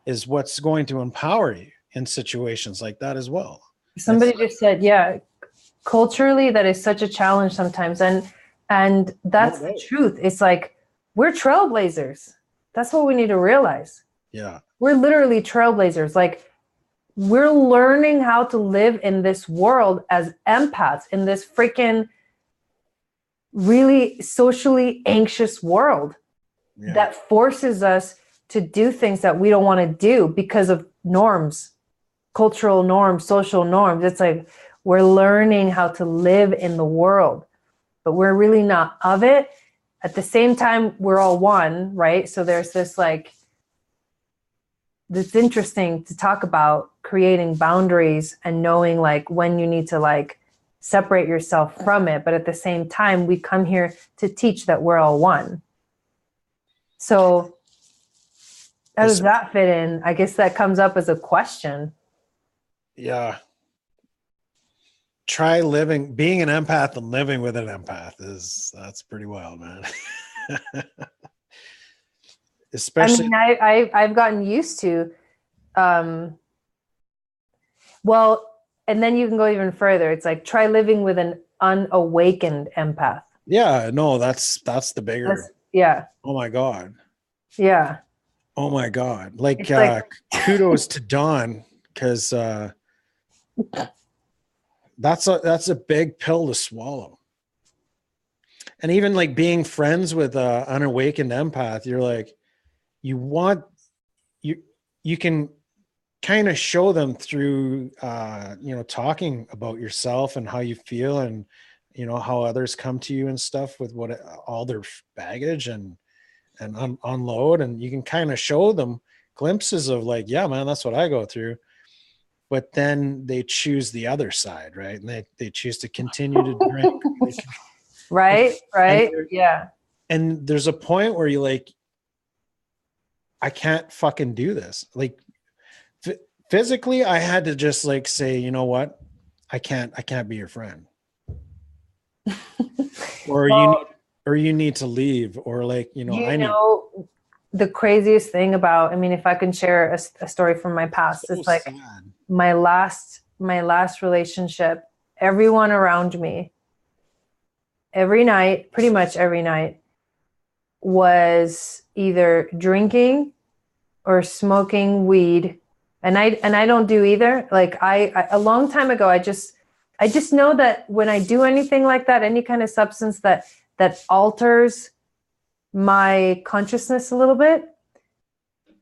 Speaker 2: is what's going to empower you in situations like that as well.
Speaker 1: Somebody just said, yeah, culturally, that is such a challenge sometimes. And that's the truth. It's like, we're trailblazers. That's what we need to realize.
Speaker 2: Yeah.
Speaker 1: We're literally trailblazers. Like we're learning how to live in this world as empaths in this freaking really socially anxious world that forces us to do things that we don't want to do because of norms, cultural norms, social norms. It's like we're learning how to live in the world, but we're really not of it. At the same time, we're all one, right? So there's this like, it's interesting to talk about creating boundaries and knowing like when you need to like separate yourself from it. But at the same time, we come here to teach that we're all one. So how does that fit in? I guess that comes up as a question.
Speaker 2: Yeah. Try being an empath and living with an empath that's pretty wild, man. Especially,
Speaker 1: I mean, I've gotten used to, well, and then you can go even further. It's like, try living with an unawakened empath.
Speaker 2: Yeah, no, that's the bigger.
Speaker 1: Yeah.
Speaker 2: Oh my God.
Speaker 1: Yeah.
Speaker 2: Oh my God. Like kudos to Dawn, because that's a big pill to swallow. And even like being friends with an unawakened empath, you're like, you can kind of show them through talking about yourself and how you feel, and how others come to you and stuff with all their baggage and unload, and you can kind of show them glimpses of like, yeah, man, that's what I go through. but then they choose the other side, right? And they choose to continue to drink.
Speaker 1: Right.
Speaker 2: And,
Speaker 1: Right. Yeah.
Speaker 2: and there's a point where you're like, I can't fucking do this. Like physically, I had to just like say, you know what? I can't be your friend. Or
Speaker 1: Well,
Speaker 2: you need to leave, or like, I need.
Speaker 1: the craziest thing about, I mean, if I can share a story from my past,
Speaker 2: So
Speaker 1: it's like
Speaker 2: sad.
Speaker 1: my last relationship, everyone around me, every night, pretty much every night, was either drinking or smoking weed. And I don't do either. Like I a long time ago, I just know that when I do anything like that, any kind of substance that alters my consciousness a little bit,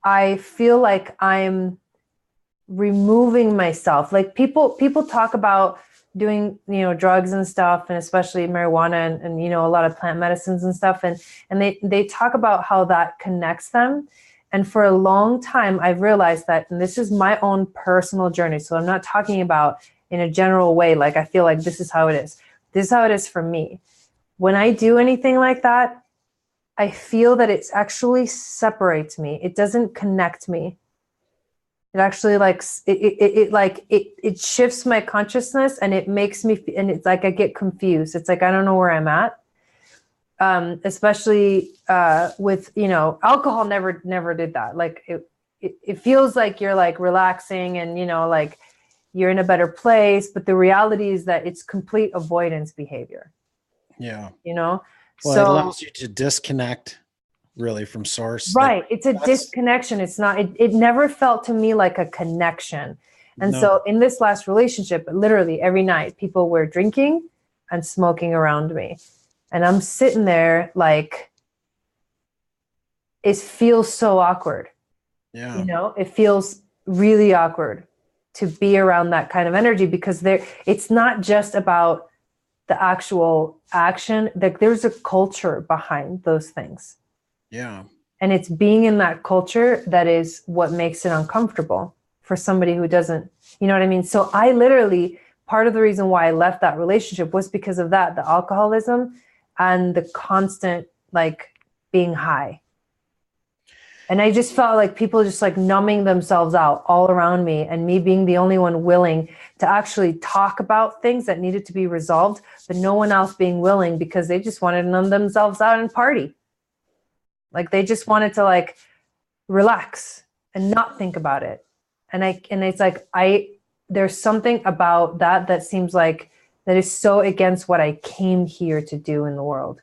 Speaker 1: I feel like I'm removing myself. Like people talk about doing, drugs and stuff, and especially marijuana and a lot of plant medicines and stuff. And they talk about how that connects them. And for a long time, I've realized that, and this is my own personal journey. So I'm not talking about in a general way, like I feel like this is how it is. This is how it is for me. When I do anything like that, I feel that it actually separates me. It doesn't connect me. It actually it shifts my consciousness, and it makes me, and it's like I get confused. It's like I don't know where I'm at. Especially with alcohol never did that. Like it feels like you're like relaxing and like you're in a better place, but the reality is that it's complete avoidance behavior.
Speaker 2: Yeah.
Speaker 1: Well,
Speaker 2: it allows you to disconnect really from source.
Speaker 1: Right. It's a disconnection. It's not, it never felt to me like a connection. And so in this last relationship, literally every night people were drinking and smoking around me. And I'm sitting there like, it feels so awkward.
Speaker 2: Yeah.
Speaker 1: It feels really awkward to be around that kind of energy, because it's not just about the actual action. There's a culture behind those things.
Speaker 2: Yeah.
Speaker 1: And it's being in that culture that is what makes it uncomfortable for somebody who doesn't, you know what I mean? So I literally, part of the reason why I left that relationship was because of that, the alcoholism and the constant like being high. And I just felt like people just like numbing themselves out all around me, and me being the only one willing to actually talk about things that needed to be resolved, but no one else being willing, because they just wanted to numb themselves out and party. Like they just wanted to like relax and not think about it. And it's like, there's something about that seems like that is so against what I came here to do in the world.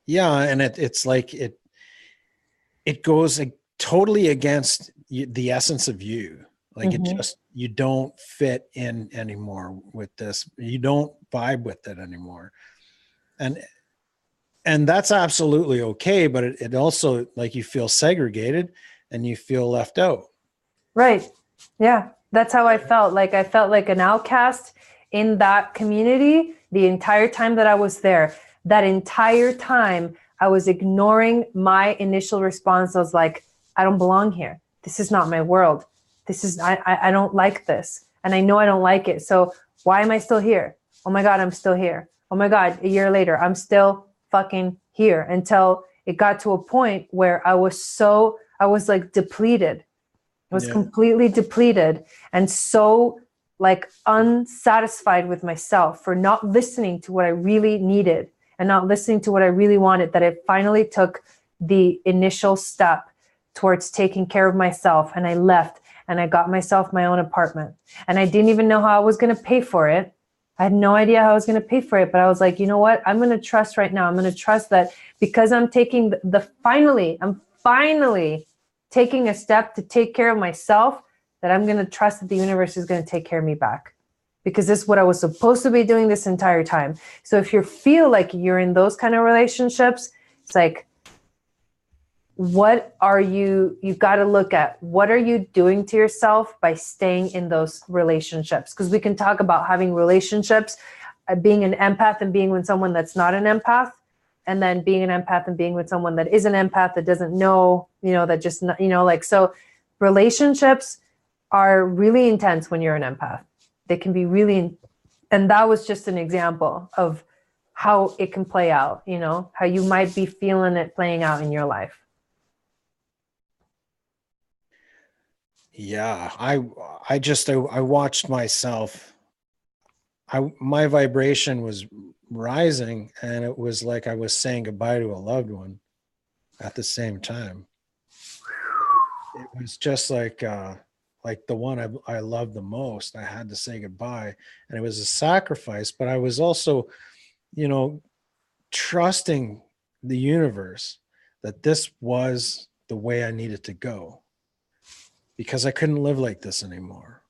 Speaker 2: Yeah. And it's like, it goes totally against the essence of you. Like you don't fit in anymore with this. You don't vibe with it anymore. And that's absolutely okay. But it also, like, you feel segregated and you feel left out.
Speaker 1: Right. Yeah. That's how I felt. Like I felt like an outcast in that community the entire time that I was there. That entire time I was ignoring my initial response. I was like, I don't belong here. This is not my world. I don't like this. And I know I don't like it. So why am I still here? Oh my God, I'm still here. Oh my God, a year later, I'm still fucking here, until it got to a point where I was like depleted. I was completely depleted and so like unsatisfied with myself for not listening to what I really needed and not listening to what I really wanted, that I finally took the initial step towards taking care of myself. And I left and I got myself my own apartment, and I didn't even know how I was going to pay for it. I had no idea how I was going to pay for it, but I was like, you know what? I'm going to trust right now. I'm going to trust that because I'm taking I'm finally taking a step to take care of myself, that I'm going to trust that the universe is going to take care of me back, because this is what I was supposed to be doing this entire time. So if you feel like you're in those kind of relationships, it's like, you've got to look at what are you doing to yourself by staying in those relationships? Because we can talk about having relationships, being an empath and being with someone that's not an empath, and then being an empath and being with someone that is an empath that doesn't know, that just, like, so relationships are really intense when you're an empath. They can be really, and that was just an example of how it can play out, you know, how you might be feeling it playing out in your life.
Speaker 2: Yeah, I watched myself. My vibration was rising, and it was like I was saying goodbye to a loved one at the same time. It was just like the one I loved the most. I had to say goodbye, and it was a sacrifice, but I was also, you know, trusting the universe that this was the way I needed to go, because I couldn't live like this anymore.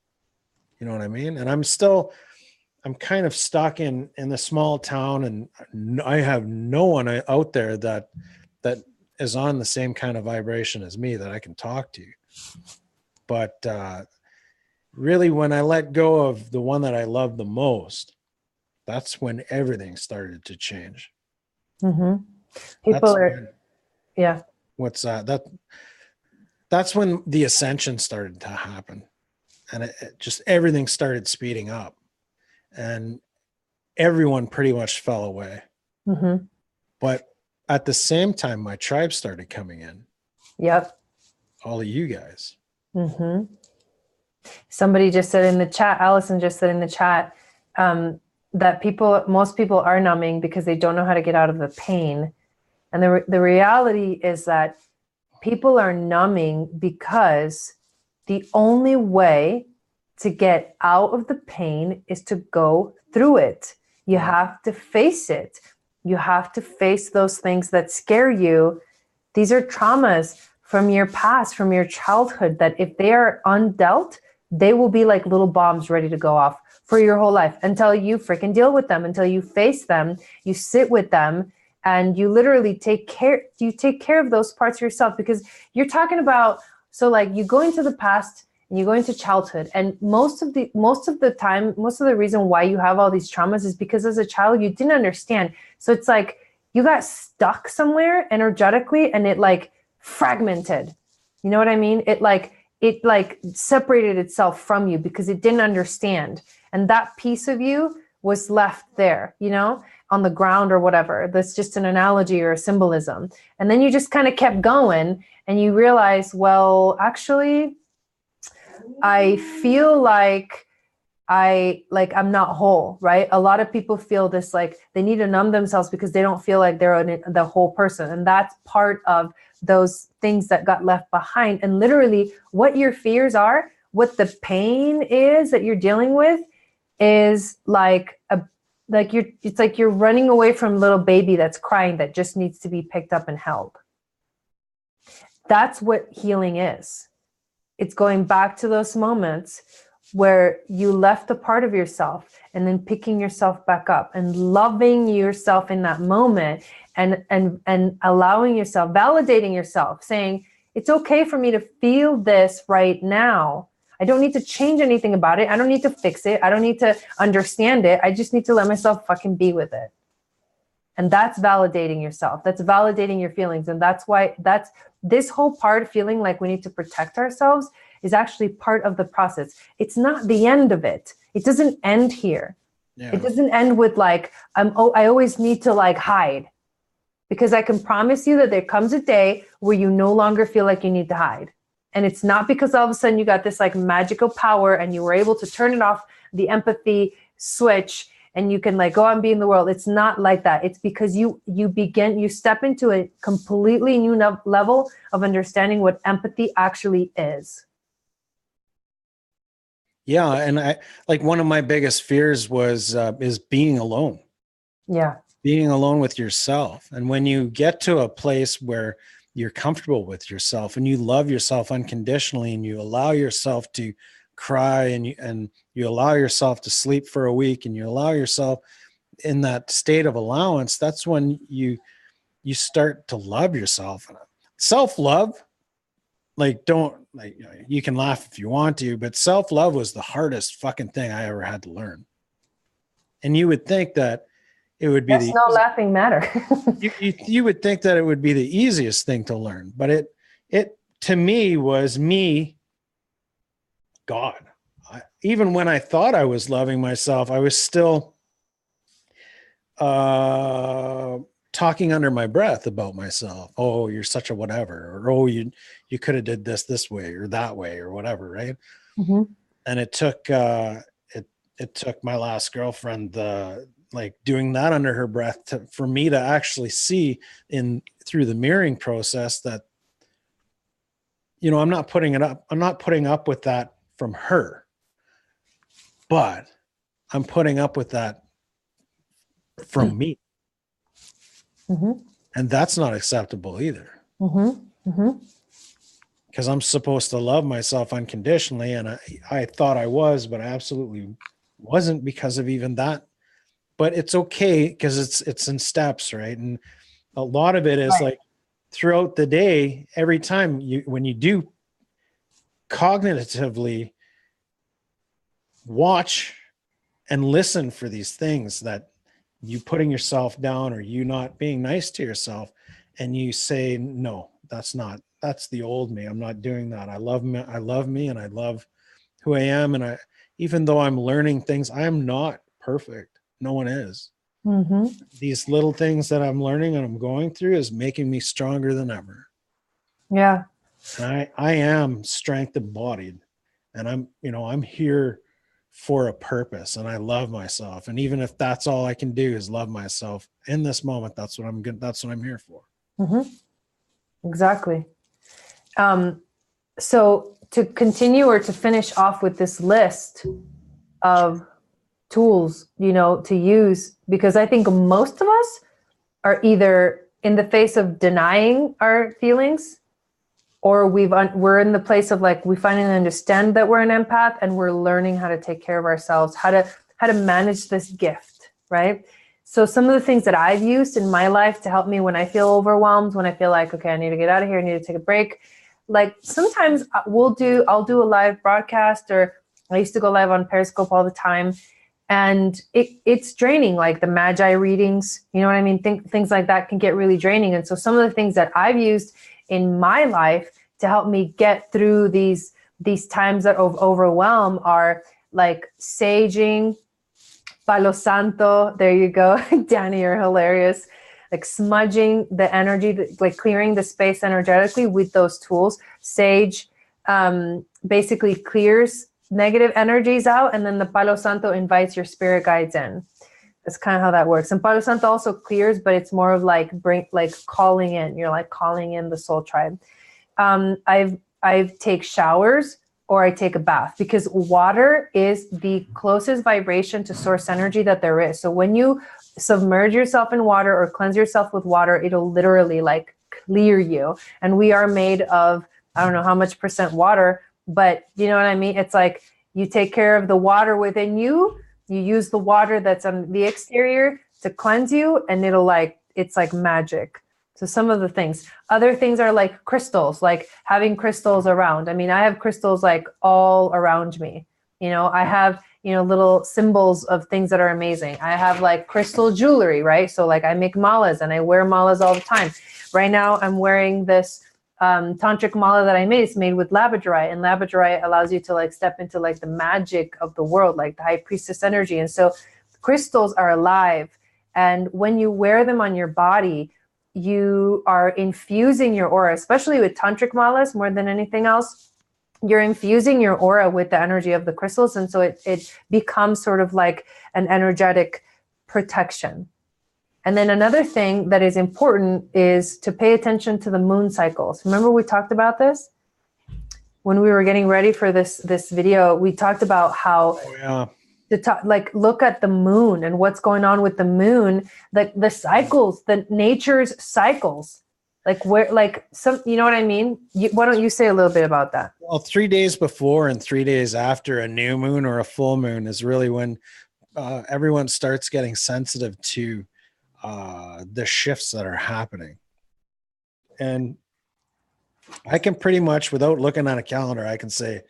Speaker 2: You know what I mean? And I'm kind of stuck in the small town, and I have no one out there that is on the same kind of vibration as me that I can talk to. But really, when I let go of the one that I love the most, that's when everything started to change.
Speaker 1: Mm-hmm.
Speaker 2: That's
Speaker 1: People are,
Speaker 2: when,
Speaker 1: yeah.
Speaker 2: what's that's when the ascension started to happen, and it just everything started speeding up, and everyone pretty much fell away.
Speaker 1: Mm-hmm.
Speaker 2: But at the same time, my tribe started coming in.
Speaker 1: Yep.
Speaker 2: All of you guys.
Speaker 1: Mm-hmm. Somebody just said in the chat, Allison just said in the chat, that most people are numbing because they don't know how to get out of the pain. And the reality is that people are numbing because the only way to get out of the pain is to go through it. You have to face it. You have to face those things that scare you. These are traumas from your past, from your childhood, that if they are undealt, they will be like little bombs ready to go off for your whole life until you freaking deal with them, until you face them, you sit with them, and you literally take care of those parts of yourself. Because you're talking about, so like you go into the past and you go into childhood, and most of the time, most of the reason why you have all these traumas is because as a child you didn't understand. So it's like you got stuck somewhere energetically, and it like fragmented. You know what I mean? It like separated itself from you because it didn't understand. And that piece of you was left there, you know, on the ground or whatever. That's just an analogy or a symbolism. And then you just kind of kept going, and you realize, well, actually, I feel like I'm not whole, right? A lot of people feel this, like they need to numb themselves because they don't feel like they're the whole person. And that's part of those things that got left behind. And literally what your fears are, what the pain is that you're dealing with, is it's like you're running away from a little baby that's crying that just needs to be picked up and held. That's what healing is. It's going back to those moments where you left a part of yourself, and then picking yourself back up and loving yourself in that moment, and allowing yourself, validating yourself, saying, it's okay for me to feel this right now. I don't need to change anything about it. I don't need to fix it. I don't need to understand it. I just need to let myself fucking be with it. And that's validating yourself. That's validating your feelings. And that's why this whole part of feeling like we need to protect ourselves is actually part of the process. It's not the end of it. It doesn't end here. Yeah. It doesn't end with like, I always need to like hide. Because I can promise you that there comes a day where you no longer feel like you need to hide. And it's not because all of a sudden you got this like magical power and you were able to turn it off, the empathy switch, and you can like go out and be in the world. It's not like that. It's because you step into a completely new level of understanding what empathy actually is.
Speaker 2: Yeah. And I, like, one of my biggest fears is being alone.
Speaker 1: Yeah.
Speaker 2: Being alone with yourself. And when you get to a place where you're comfortable with yourself and you love yourself unconditionally, and you allow yourself to cry, and you allow yourself to sleep for a week, and you allow yourself in that state of allowance, that's when you start to love yourself. Self-love, like, you can laugh if you want to, but self-love was the hardest fucking thing I ever had to learn. And you would think that it would be
Speaker 1: no laughing matter.
Speaker 2: you would think that it would be the easiest thing to learn, but it to me was me God, even when I thought I was loving myself, I was still talking under my breath about myself. Oh, you're such a whatever, or oh, you could have did this way or that way or whatever, right?
Speaker 1: Mm-hmm.
Speaker 2: And it took it took my last girlfriend like doing that under her breath for me to actually see through the mirroring process that, you know, I'm not putting up with that from her, but I'm putting up with that from me.
Speaker 1: Mm-hmm.
Speaker 2: And that's not acceptable either.
Speaker 1: Mm-hmm. Mm-hmm.
Speaker 2: Because I'm supposed to love myself unconditionally. And I thought I was, but I absolutely wasn't because of even that. But it's okay because it's in steps, right? And a lot of it is
Speaker 1: Right.
Speaker 2: like throughout the day, every time when you do cognitively watch and listen for these things that you putting yourself down or you not being nice to yourself, and you say, no, that's the old me. I'm not doing that. I love me and I love who I am. And even though I'm learning things, I am not perfect. No one is.
Speaker 1: Mm-hmm.
Speaker 2: These little things that I'm learning and I'm going through is making me stronger than ever.
Speaker 1: Yeah.
Speaker 2: And I am strength embodied, and I'm here for a purpose, and I love myself. And even if that's all I can do is love myself in this moment, that's what I'm here for.
Speaker 1: Mm-hmm. Exactly. So to continue or to finish off with this list of tools, to use, because I think most of us are either in the face of denying our feelings, or we're in the place of like, we finally understand that we're an empath and we're learning how to take care of ourselves, how to manage this gift, right? So some of the things that I've used in my life to help me when I feel overwhelmed, when I feel like, okay, I need to get out of here, I need to take a break. Like sometimes I'll do a live broadcast, or I used to go live on Periscope all the time. And it's draining, like the magi readings, you know what I mean? Things like that can get really draining. And so some of the things that I've used in my life to help me get through these times of overwhelm are like saging, Palo Santo. There you go. Danny, you're hilarious. Like smudging the energy, like clearing the space energetically with those tools. Sage basically clears negative energies out, and then the Palo Santo invites your spirit guides in. That's kind of how that works. And Palo Santo also clears, but it's more of like calling in. You're like calling in the soul tribe. I take showers or I take a bath, because water is the closest vibration to source energy that there is. So when you submerge yourself in water or cleanse yourself with water, it'll literally like clear you. And we are made of, I don't know how much % water, but you know what I mean? It's like you take care of the water within you, you use the water that's on the exterior to cleanse you, and it's like magic. So some of the things. Other things are like crystals, like having crystals around. I mean, I have crystals like all around me. I have, little symbols of things that are amazing. I have like crystal jewelry, right? So like I make malas and I wear malas all the time. Right now I'm wearing this tantric mala that I made. It's made with labradorite, and labradorite allows you to like step into like the magic of the world, like the high priestess energy. And so crystals are alive. And when you wear them on your body, you are infusing your aura, especially with tantric malas more than anything else. You're infusing your aura with the energy of the crystals. And so it becomes sort of like an energetic protection. And then another thing that is important is to pay attention to the moon cycles. Remember we talked about this? When we were getting ready for this video, we talked about how look at the moon and what's going on with the moon, like the cycles, the nature's cycles, like where, like some, you know what I mean? Why don't you say a little bit about that?
Speaker 2: Well, 3 days before and 3 days after a new moon or a full moon is really when everyone starts getting sensitive to the shifts that are happening. And I can pretty much, without looking at a calendar, I can say,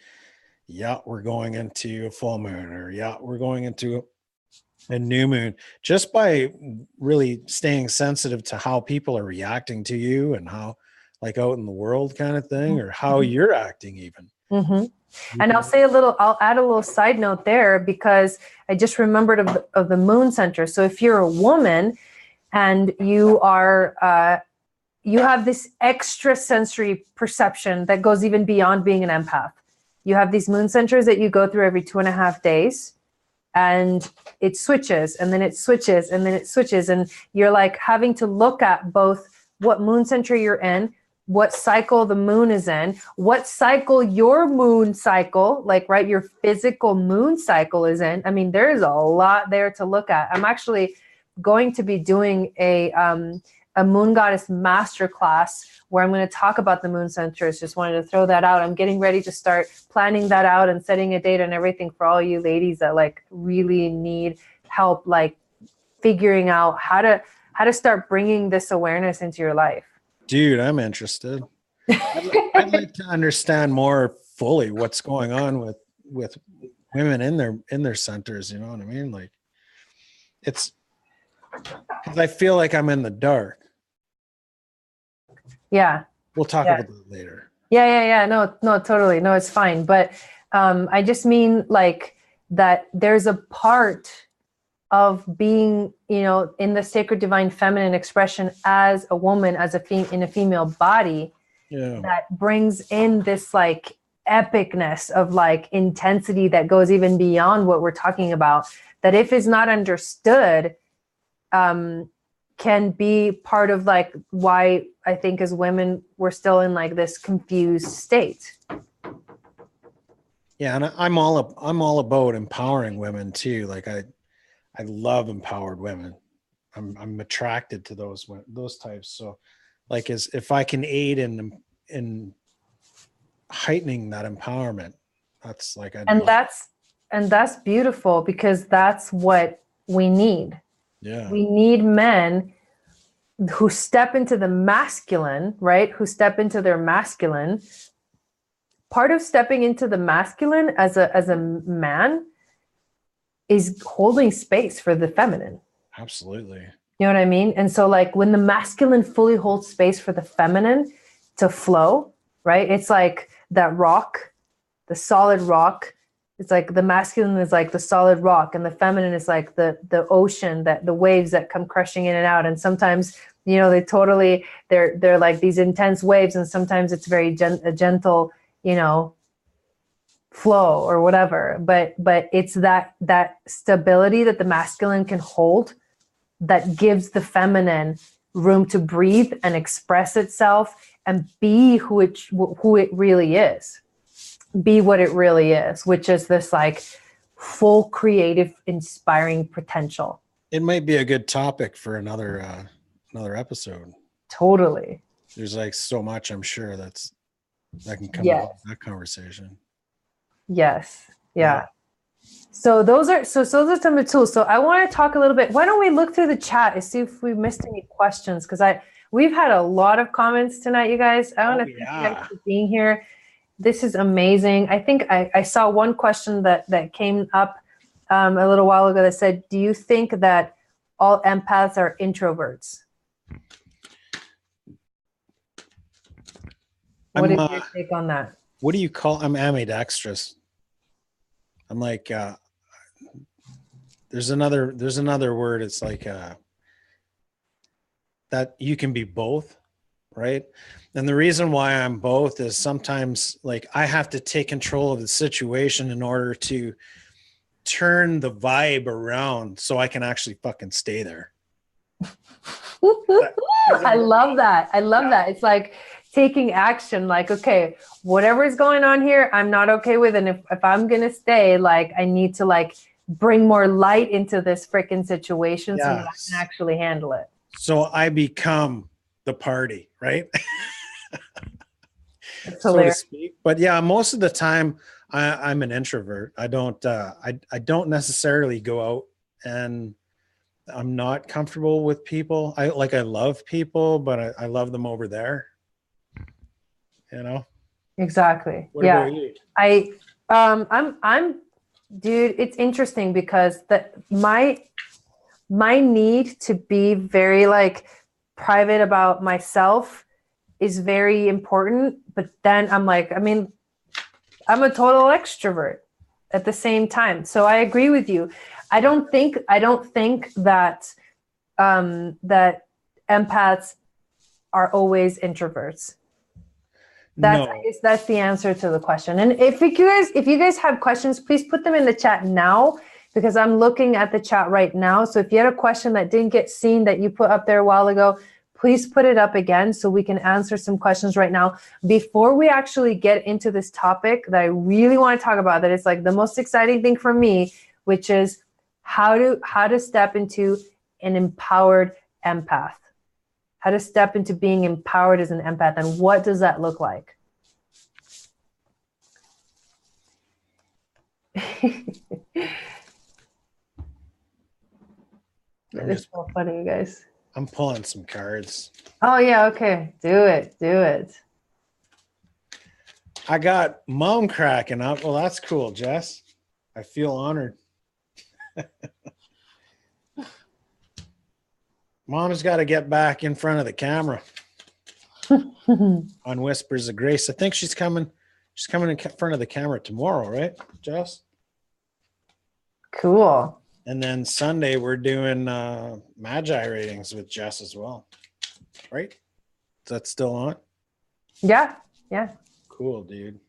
Speaker 2: yeah, we're going into a full moon, or yeah, we're going into a new moon, just by really staying sensitive to how people are reacting to you and how, like out in the world kind of thing, or how you're acting even.
Speaker 1: Mm-hmm. And I'll add a little side note there, because I just remembered of the moon center. So if you're a woman and you are, you have this extra sensory perception that goes even beyond being an empath. You have these moon centers that you go through every 2.5 days, and it switches, and then it switches, and then it switches. And you're like having to look at both what moon center you're in, what cycle the moon is in, what cycle your moon cycle, like, right, your physical moon cycle is in. I mean, there's a lot there to look at. I'm actually going to be doing a moon goddess masterclass where I'm going to talk about the moon centers. Just wanted to throw that out. I'm getting ready to start planning that out and setting a date and everything for all you ladies that like really need help, like figuring out how to start bringing this awareness into your life.
Speaker 2: Dude, I'm interested. I'd like to understand more fully what's going on with women in their centers. You know what I mean? Like, it's because I feel like I'm in the dark.
Speaker 1: Yeah.
Speaker 2: We'll talk about that later.
Speaker 1: Yeah. No, totally. No, it's fine. But I just mean like that there's a part of being, you know, in the sacred divine feminine expression as a woman, as in a female body, that brings in this like epicness of like intensity that goes even beyond what we're talking about, that if it's not understood, can be part of like why I think as women we're still in like this confused state.
Speaker 2: Yeah, and I'm all about empowering women too. Like I love empowered women. I'm attracted to those types. So like if I can aid in heightening that empowerment, that's like
Speaker 1: that's beautiful, because that's what we need.
Speaker 2: Yeah.
Speaker 1: We need men who step into the masculine, right? Who step into their masculine. Part of stepping into the masculine as a man is holding space for the feminine.
Speaker 2: Absolutely.
Speaker 1: You know what I mean? And so like when the masculine fully holds space for the feminine to flow, right? It's like that rock, the solid rock. It's like the masculine is like the solid rock, and the feminine is like the ocean, that the waves that come crushing in and out. And sometimes, you know, they're like these intense waves, and sometimes it's very a gentle, you know, flow or whatever. But it's that stability that the masculine can hold that gives the feminine room to breathe and express itself and be who it really is. Be what it really is, which is this like full creative, inspiring potential.
Speaker 2: It might be a good topic for another episode.
Speaker 1: Totally.
Speaker 2: There's like so much, I'm sure that can come out of that conversation.
Speaker 1: Yes. Yeah. So those are some of the tools. So I want to talk a little bit. Why don't we look through the chat and see if we missed any questions? Because we've had a lot of comments tonight, you guys. I want to thank you guys for being here. This is amazing. I think I saw one question that came up a little while ago that said, do you think that all empaths are introverts? What is your take on that?
Speaker 2: What do you call? I'm ambidextrous. I'm like, there's another word. It's like that you can be both, right? And the reason why I'm both is sometimes like I have to take control of the situation in order to turn the vibe around so I can actually fucking stay there.
Speaker 1: I love that. That. It's like taking action, like, okay, whatever is going on here, I'm not okay with. And if I'm going to stay, like, I need to like bring more light into this freaking situation so that I can actually handle it.
Speaker 2: So I become the party, right?
Speaker 1: So to
Speaker 2: speak. But yeah, most of the time I'm an introvert. I don't necessarily go out, and I'm not comfortable with people. I love people, but I love them over there. You know?
Speaker 1: Exactly.
Speaker 2: What about you?
Speaker 1: I'm dude, it's interesting because my need to be very like private about myself is very important. But then I'm like, I mean, I'm a total extrovert at the same time. So I agree with you. I don't think that that empaths are always introverts. That's, I
Speaker 2: No.
Speaker 1: guess that's the answer to the question. And if you guys have questions, please put them in the chat now, because I'm looking at the chat right now. So if you had a question that didn't get seen that you put up there a while ago, please put it up again so we can answer some questions right now. Before we actually get into this topic that I really want to talk about, that is like the most exciting thing for me, which is how to step into an empowered empath. How to step into being empowered as an empath, and what does that look like? It's so funny, you guys.
Speaker 2: I'm pulling some cards.
Speaker 1: Oh yeah, okay. Do it.
Speaker 2: I got mom cracking up. Well, that's cool, Jess. I feel honored. Mom's got to get back in front of the camera on Whispers of Grace. I think she's coming. She's coming in front of the camera tomorrow, right, Jess?
Speaker 1: Cool.
Speaker 2: And then Sunday we're doing Magi ratings with Jess as well, right? Is that still on?
Speaker 1: Yeah.
Speaker 2: Cool, dude.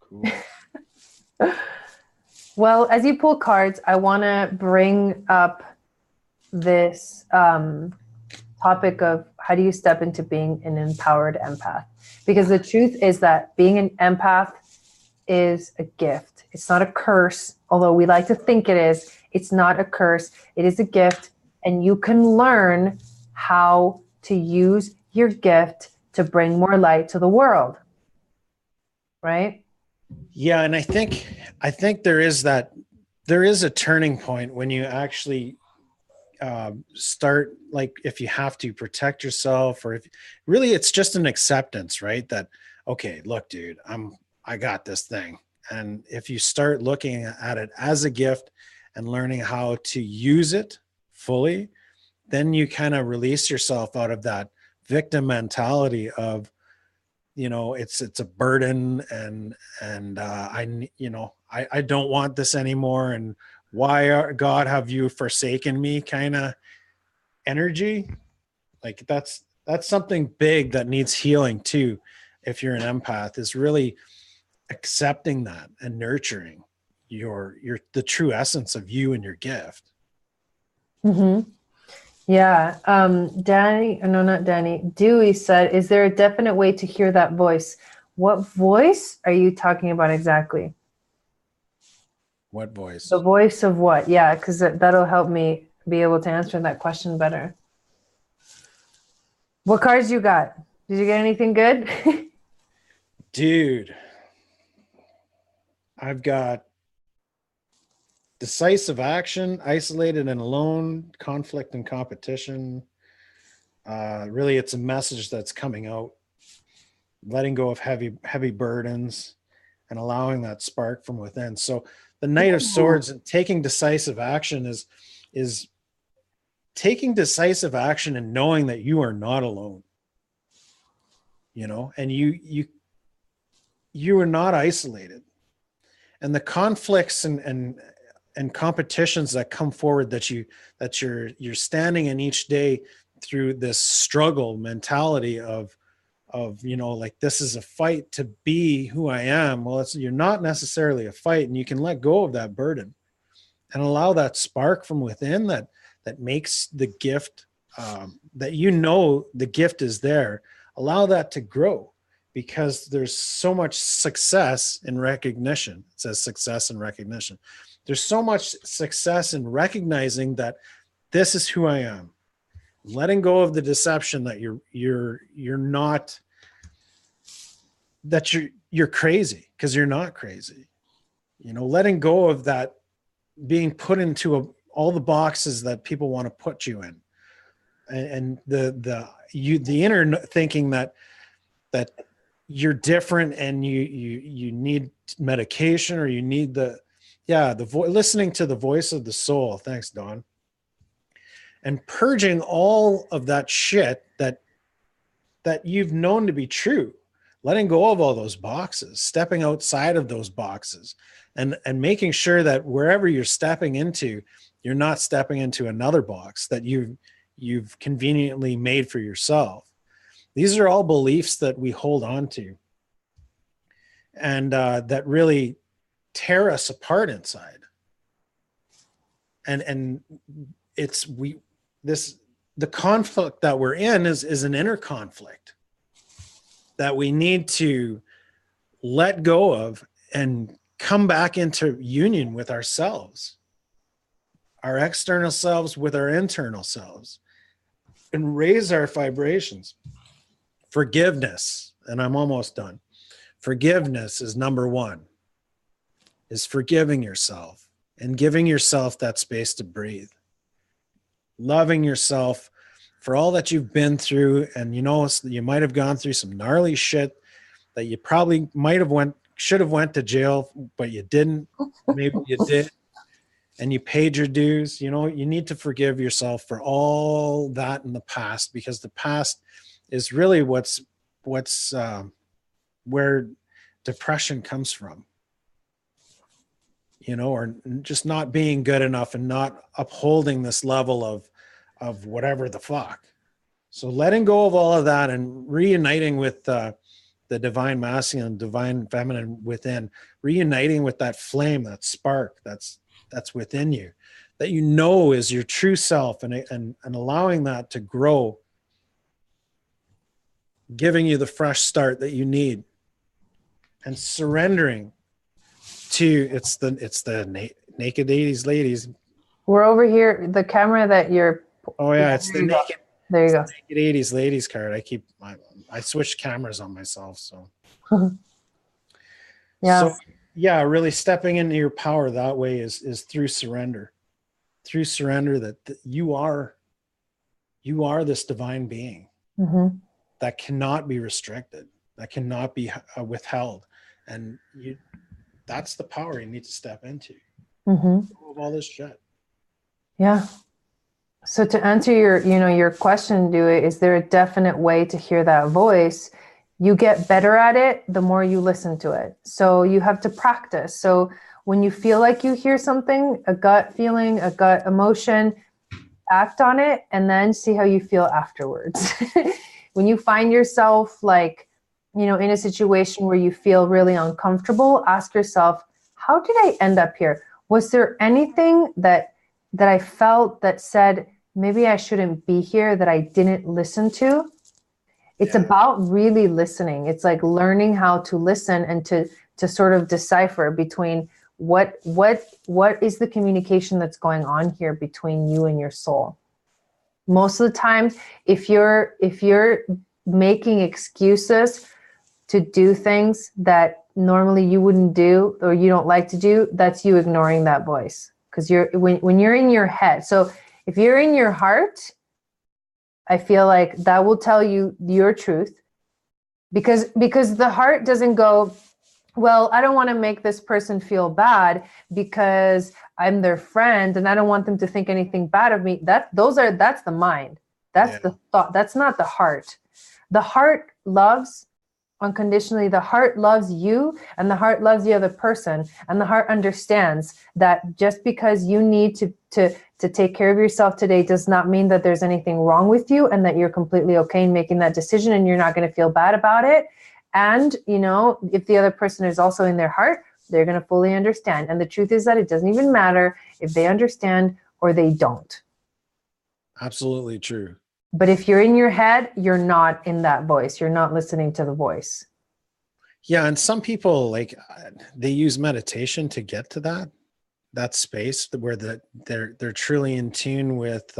Speaker 2: Cool.
Speaker 1: Well, as you pull cards, I want to bring up this topic of how do you step into being an empowered empath? Because the truth is that being an empath is a gift. It's not a curse, although we like to think it is. It's not a curse. It is a gift, and you can learn how to use your gift to bring more light to the world. Right?
Speaker 2: Yeah, and I think there is a turning point when you actually start, like, if you have to protect yourself, or if really it's just an acceptance, right? That, okay, look, dude, I got this thing. And if you start looking at it as a gift and learning how to use it fully, then you kind of release yourself out of that victim mentality of, it's a burden, and I don't want this anymore, and God have you forsaken me kind of energy. Like that's something big that needs healing too. If you're an empath, is really accepting that and nurturing the true essence of you and your gift.
Speaker 1: Mm-hmm. Yeah. Not Danny. Dewey said, is there a definite way to hear that voice? What voice are you talking about exactly?
Speaker 2: What voice?
Speaker 1: The voice of what? Yeah, because that'll help me be able to answer that question better. What cards you got? Did you get anything good?
Speaker 2: Dude, I've got decisive action, isolated and alone, conflict and competition. Really, it's a message that's coming out, letting go of heavy burdens and allowing that spark from within. So the Knight of Swords and taking decisive action is taking decisive action and knowing that you are not alone, and you are not isolated. And the conflicts and competitions that come forward that you're standing in each day through this struggle mentality of like, this is a fight to be who I am. Well, you're not necessarily a fight, and you can let go of that burden and allow that spark from within that makes the gift, that the gift is there. Allow that to grow, because there's so much success in recognition. It says success and recognition. There's so much success in recognizing that this is who I am. Letting go of the deception that you're not, that you're crazy, because you're not crazy. Letting go of that, being put into all the boxes that people want to put you in, and the inner thinking that you're different and you need medication, or you need listening to the voice of the soul. Thanks, Don. And purging all of that shit that you've known to be true. letting go of all those boxes, stepping outside of those boxes, and making sure that wherever you're stepping into, you're not stepping into another box that you've conveniently made for yourself. These are all beliefs that we hold on to, and that really tear us apart inside. And it's the conflict that we're in is an inner conflict that we need to let go of and come back into union with ourselves, our external selves with our internal selves, and raise our vibrations. Forgiveness, and I'm almost done. Forgiveness is number one, is forgiving yourself and giving yourself that space to breathe. Loving yourself for all that you've been through. And you might have gone through some gnarly shit that you probably should have went to jail, but you didn't. Maybe you did. And you paid your dues. You need to forgive yourself for all that in the past, because the past is really what's where depression comes from. Or just not being good enough and not upholding this level of whatever the fuck. So letting go of all of that and reuniting with the divine masculine, divine feminine within, reuniting with that flame, that spark that's within you, that is your true self, and allowing that to grow, giving you the fresh start that you need, and surrendering to it's the naked 80s ladies.
Speaker 1: We're over here. The camera that you're.
Speaker 2: Oh yeah, it's the naked.
Speaker 1: There you go.
Speaker 2: Naked 80s ladies card. I switched cameras on myself, so.
Speaker 1: Yeah.
Speaker 2: So yeah, really stepping into your power that way is through surrender. Through surrender that you are this divine being that cannot be restricted, that cannot be withheld, and that's the power you need to step into. Of all this shit.
Speaker 1: Yeah. So to answer your question, is there a definite way to hear that voice? You get better at it the more you listen to it. So you have to practice. So when you feel like you hear something, a gut feeling, a gut emotion, act on it and then see how you feel afterwards. When you find yourself in a situation where you feel really uncomfortable, ask yourself, how did I end up here? Was there anything that I felt that said, maybe I shouldn't be here, that I didn't listen to? It's about really listening. It's like learning how to listen and to sort of decipher between what is the communication that's going on here between you and your soul. Most of the time, if you're making excuses to do things that normally you wouldn't do or you don't like to do, that's you ignoring that voice. Because when you're in your head. So if you're in your heart, I feel like that will tell you your truth, because the heart doesn't go, well, I don't want to make this person feel bad because I'm their friend and I don't want them to think anything bad of me. That's the mind. That's the thought. That's not the heart. The heart loves unconditionally. The heart loves you and the heart loves the other person. And the heart understands that just because you need to take care of yourself today does not mean that there's anything wrong with you and that you're completely okay in making that decision and you're not going to feel bad about it. And, if the other person is also in their heart, they're going to fully understand. And the truth is that it doesn't even matter if they understand or they don't.
Speaker 2: Absolutely true.
Speaker 1: But if you're in your head, you're not in that voice. You're not listening to the voice.
Speaker 2: Yeah. And some people they use meditation to get to that space where they're truly in tune with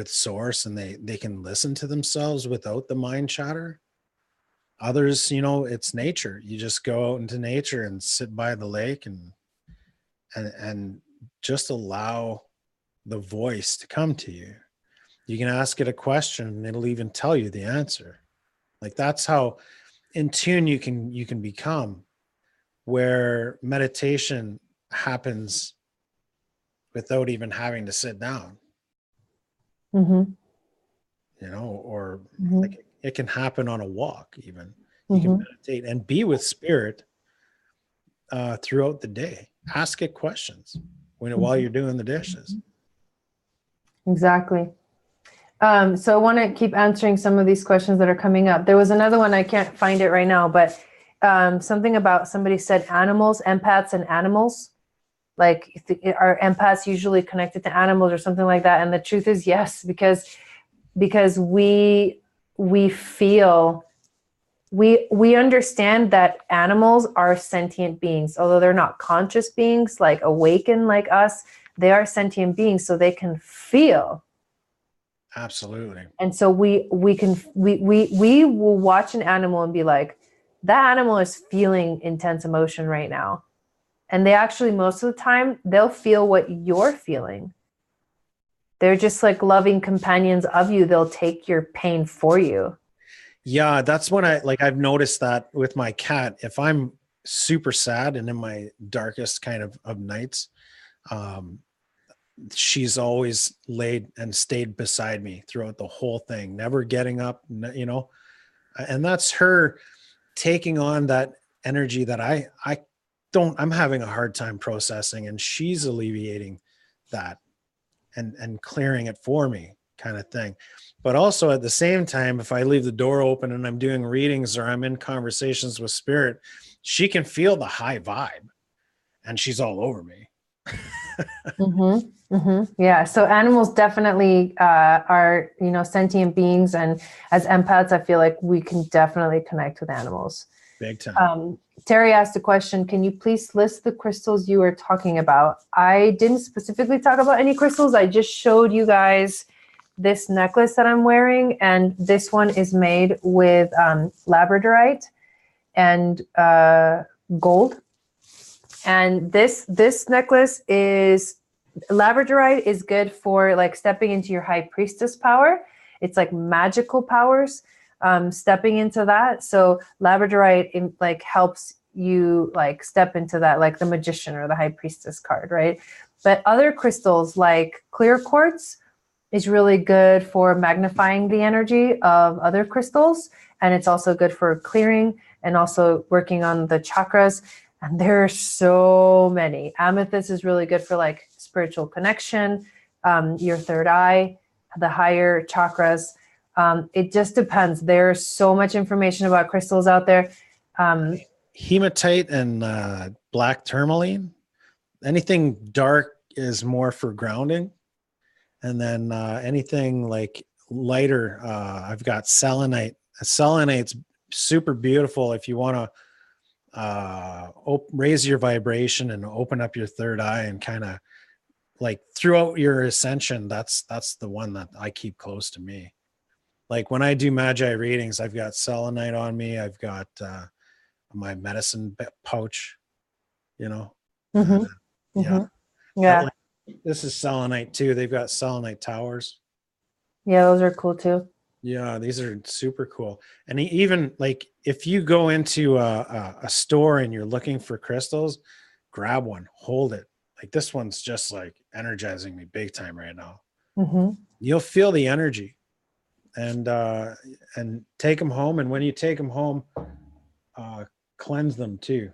Speaker 2: source, and they can listen to themselves without the mind chatter. Others, it's nature. You just go out into nature and sit by the lake and just allow the voice to come to you. You can ask it a question and it'll even tell you the answer. That's how in tune you can become, where meditation happens without even having to sit down. Or it can happen on a walk even. You can
Speaker 1: Mm-hmm.
Speaker 2: meditate and be with spirit throughout the day. Ask it questions while you're doing the dishes.
Speaker 1: Exactly. So I want to keep answering some of these questions that are coming up. There was another one, I can't find it right now, but something about somebody said animals, empaths and animals. Like, are empaths usually connected to animals or something like that? And the truth is yes, because we feel, we understand that animals are sentient beings, although they're not conscious beings, like awakened like us. They are sentient beings, so they can feel.
Speaker 2: Absolutely.
Speaker 1: And so we will watch an animal and be like, that animal is feeling intense emotion right now. And they actually, most of the time, they'll feel what you're feeling. They're just like loving companions of you. They'll take your pain for you.
Speaker 2: Yeah, that's when I've noticed that with my cat. If I'm super sad and in my darkest kind of nights, um, she's always laid and stayed beside me throughout the whole thing, never getting up, and that's her taking on that energy that I'm having a hard time processing, and she's alleviating that and clearing it for me, kind of thing. But also at the same time, if I leave the door open and I'm doing readings or I'm in conversations with spirit, she can feel the high vibe and she's all over me.
Speaker 1: Mm-hmm. Mm-hmm. Yeah. So animals definitely are, sentient beings. And as empaths, I feel like we can definitely connect with animals.
Speaker 2: Big time.
Speaker 1: Terry asked a question. Can you please list the crystals you were talking about? I didn't specifically talk about any crystals. I just showed you guys this necklace that I'm wearing. And this one is made with labradorite and gold. And this necklace is, labradorite is good for like stepping into your high priestess power. It's like magical powers, stepping into that. So labradorite like helps you like step into that, like the magician or the high priestess card, right? But other crystals like clear quartz is really good for magnifying the energy of other crystals. And it's also good for clearing and also working on the chakras. And there are so many. Amethyst is really good for like spiritual connection, your third eye, the higher chakras. It just depends. There's so much information about crystals out there.
Speaker 2: Hematite and black tourmaline. Anything dark is more for grounding. And then anything like lighter, I've got selenite. Selenite's super beautiful if you want to raise your vibration and open up your third eye and kind of like throughout your ascension. That's the one that I keep close to me. Like when I do magi readings, I've got selenite on me. I've got my medicine pouch,
Speaker 1: Mm-hmm.
Speaker 2: Yeah.
Speaker 1: Mm-hmm. Yeah.
Speaker 2: This is selenite too. They've got selenite towers.
Speaker 1: Yeah, those are cool too.
Speaker 2: Yeah, these are super cool. And even like if you go into a store and you're looking for crystals, grab one, hold it. Like this one's just like energizing me big time right now.
Speaker 1: Mm-hmm.
Speaker 2: You'll feel the energy and take them home. And when you take them home, cleanse them too.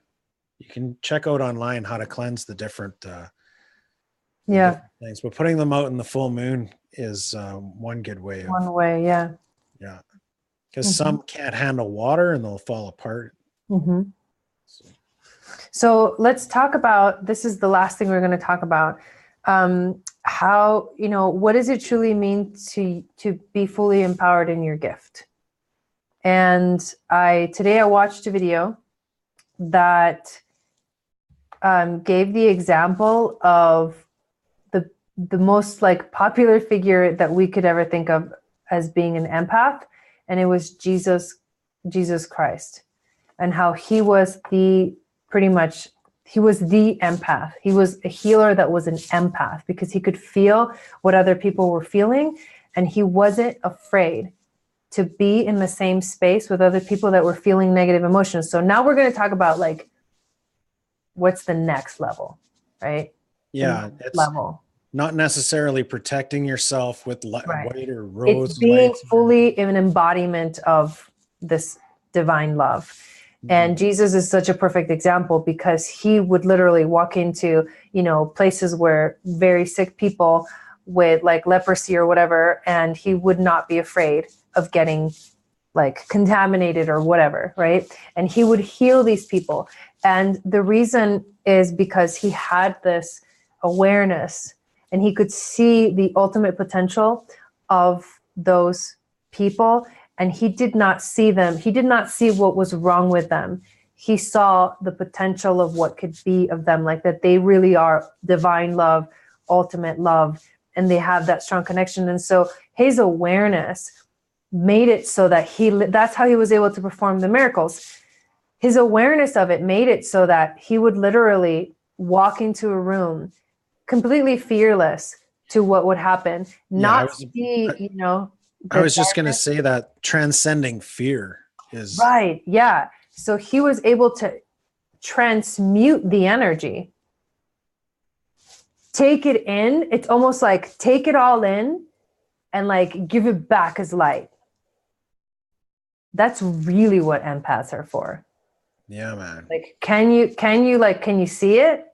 Speaker 2: You can check out online how to cleanse the different different things, but putting them out in the full moon is one good way.
Speaker 1: One way, yeah.
Speaker 2: Yeah, because some can't handle water and they'll fall apart.
Speaker 1: Mm-hmm. So let's talk about, this is the last thing we're going to talk about. How, what does it truly mean to be fully empowered in your gift? And today I watched a video that gave the example of the most like popular figure that we could ever think of as being an empath. And it was Jesus Christ, and how he was the empath. He was a healer that was an empath because he could feel what other people were feeling. And he wasn't afraid to be in the same space with other people that were feeling negative emotions. So now we're going to talk about like, what's the next level, right?
Speaker 2: Yeah, it's level. Not necessarily protecting yourself with white or rose.
Speaker 1: It's being fully an embodiment of this divine love. And
Speaker 2: Mhm.
Speaker 1: Jesus is such a perfect example because he would literally walk into, places where very sick people with like leprosy or whatever, and he would not be afraid of getting like contaminated or whatever, right? And he would heal these people. And the reason is because he had this awareness and he could see the ultimate potential of those people. And he did not see them. He did not see what was wrong with them. He saw the potential of what could be of them, like that they really are divine love, ultimate love, and they have that strong connection. And so his awareness made it so that that's how he was able to perform the miracles. His awareness of it made it so that he would literally walk into a room completely fearless to what would happen,
Speaker 2: Yeah,
Speaker 1: not see,
Speaker 2: I
Speaker 1: the
Speaker 2: was just going to
Speaker 1: darkness.
Speaker 2: say that transcending fear is,
Speaker 1: Right. Yeah. So he was able to transmute the energy, take it in. It's almost like take it all in and like give it back as light. That's really what empaths are for.
Speaker 2: yeah, man.
Speaker 1: Like, can you see it?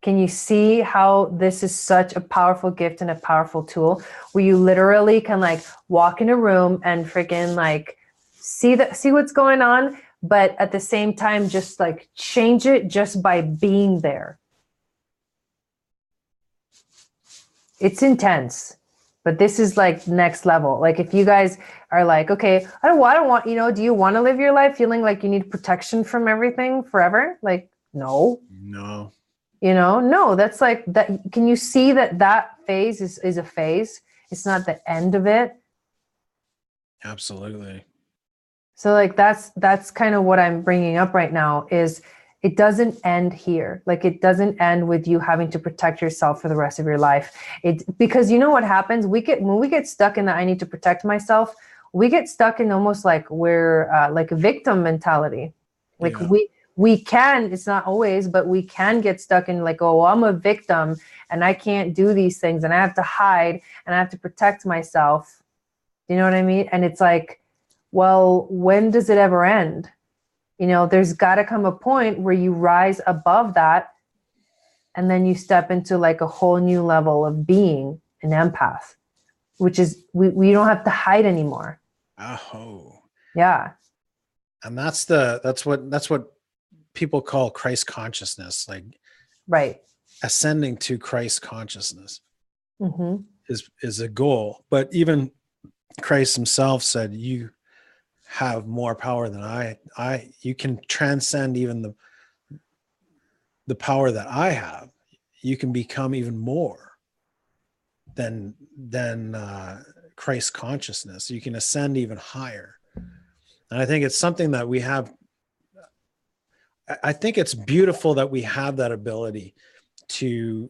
Speaker 1: Can you see how this is such a powerful gift and a powerful tool where you literally can like walk in a room and freaking like see what's going on, but at the same time, just like change it just by being there. It's intense, but this is like next level. Like if you guys are like, okay, I don't want, do you want to live your life feeling like you need protection from everything forever? Like, no.
Speaker 2: No.
Speaker 1: No, that's like that. Can you see that phase is a phase? It's not the end of it.
Speaker 2: Absolutely.
Speaker 1: So like that's kind of what I'm bringing up right now is it doesn't end here. Like it doesn't end with you having to protect yourself for the rest of your life. Because you know what happens? When we get stuck in that I need to protect myself, we get stuck in almost like we're like a victim mentality. Like
Speaker 2: Yeah.
Speaker 1: we can, it's not always, but we can get stuck in like, oh, well, I'm a victim and I can't do these things and I have to hide and I have to protect myself. You know what I mean? And it's like, well, when does it ever end? There's got to come a point where you rise above that and then you step into like a whole new level of being an empath, which is we don't have to hide anymore.
Speaker 2: Oh.
Speaker 1: Yeah.
Speaker 2: And that's what people call Christ consciousness, like
Speaker 1: Right.
Speaker 2: ascending to Christ consciousness
Speaker 1: Mm-hmm.
Speaker 2: is a goal. But even Christ himself said, you have more power than you can transcend even the power that I have. You can become even more than Christ consciousness. You can ascend even higher. And I think it's something that we have. I think it's beautiful that we have that ability to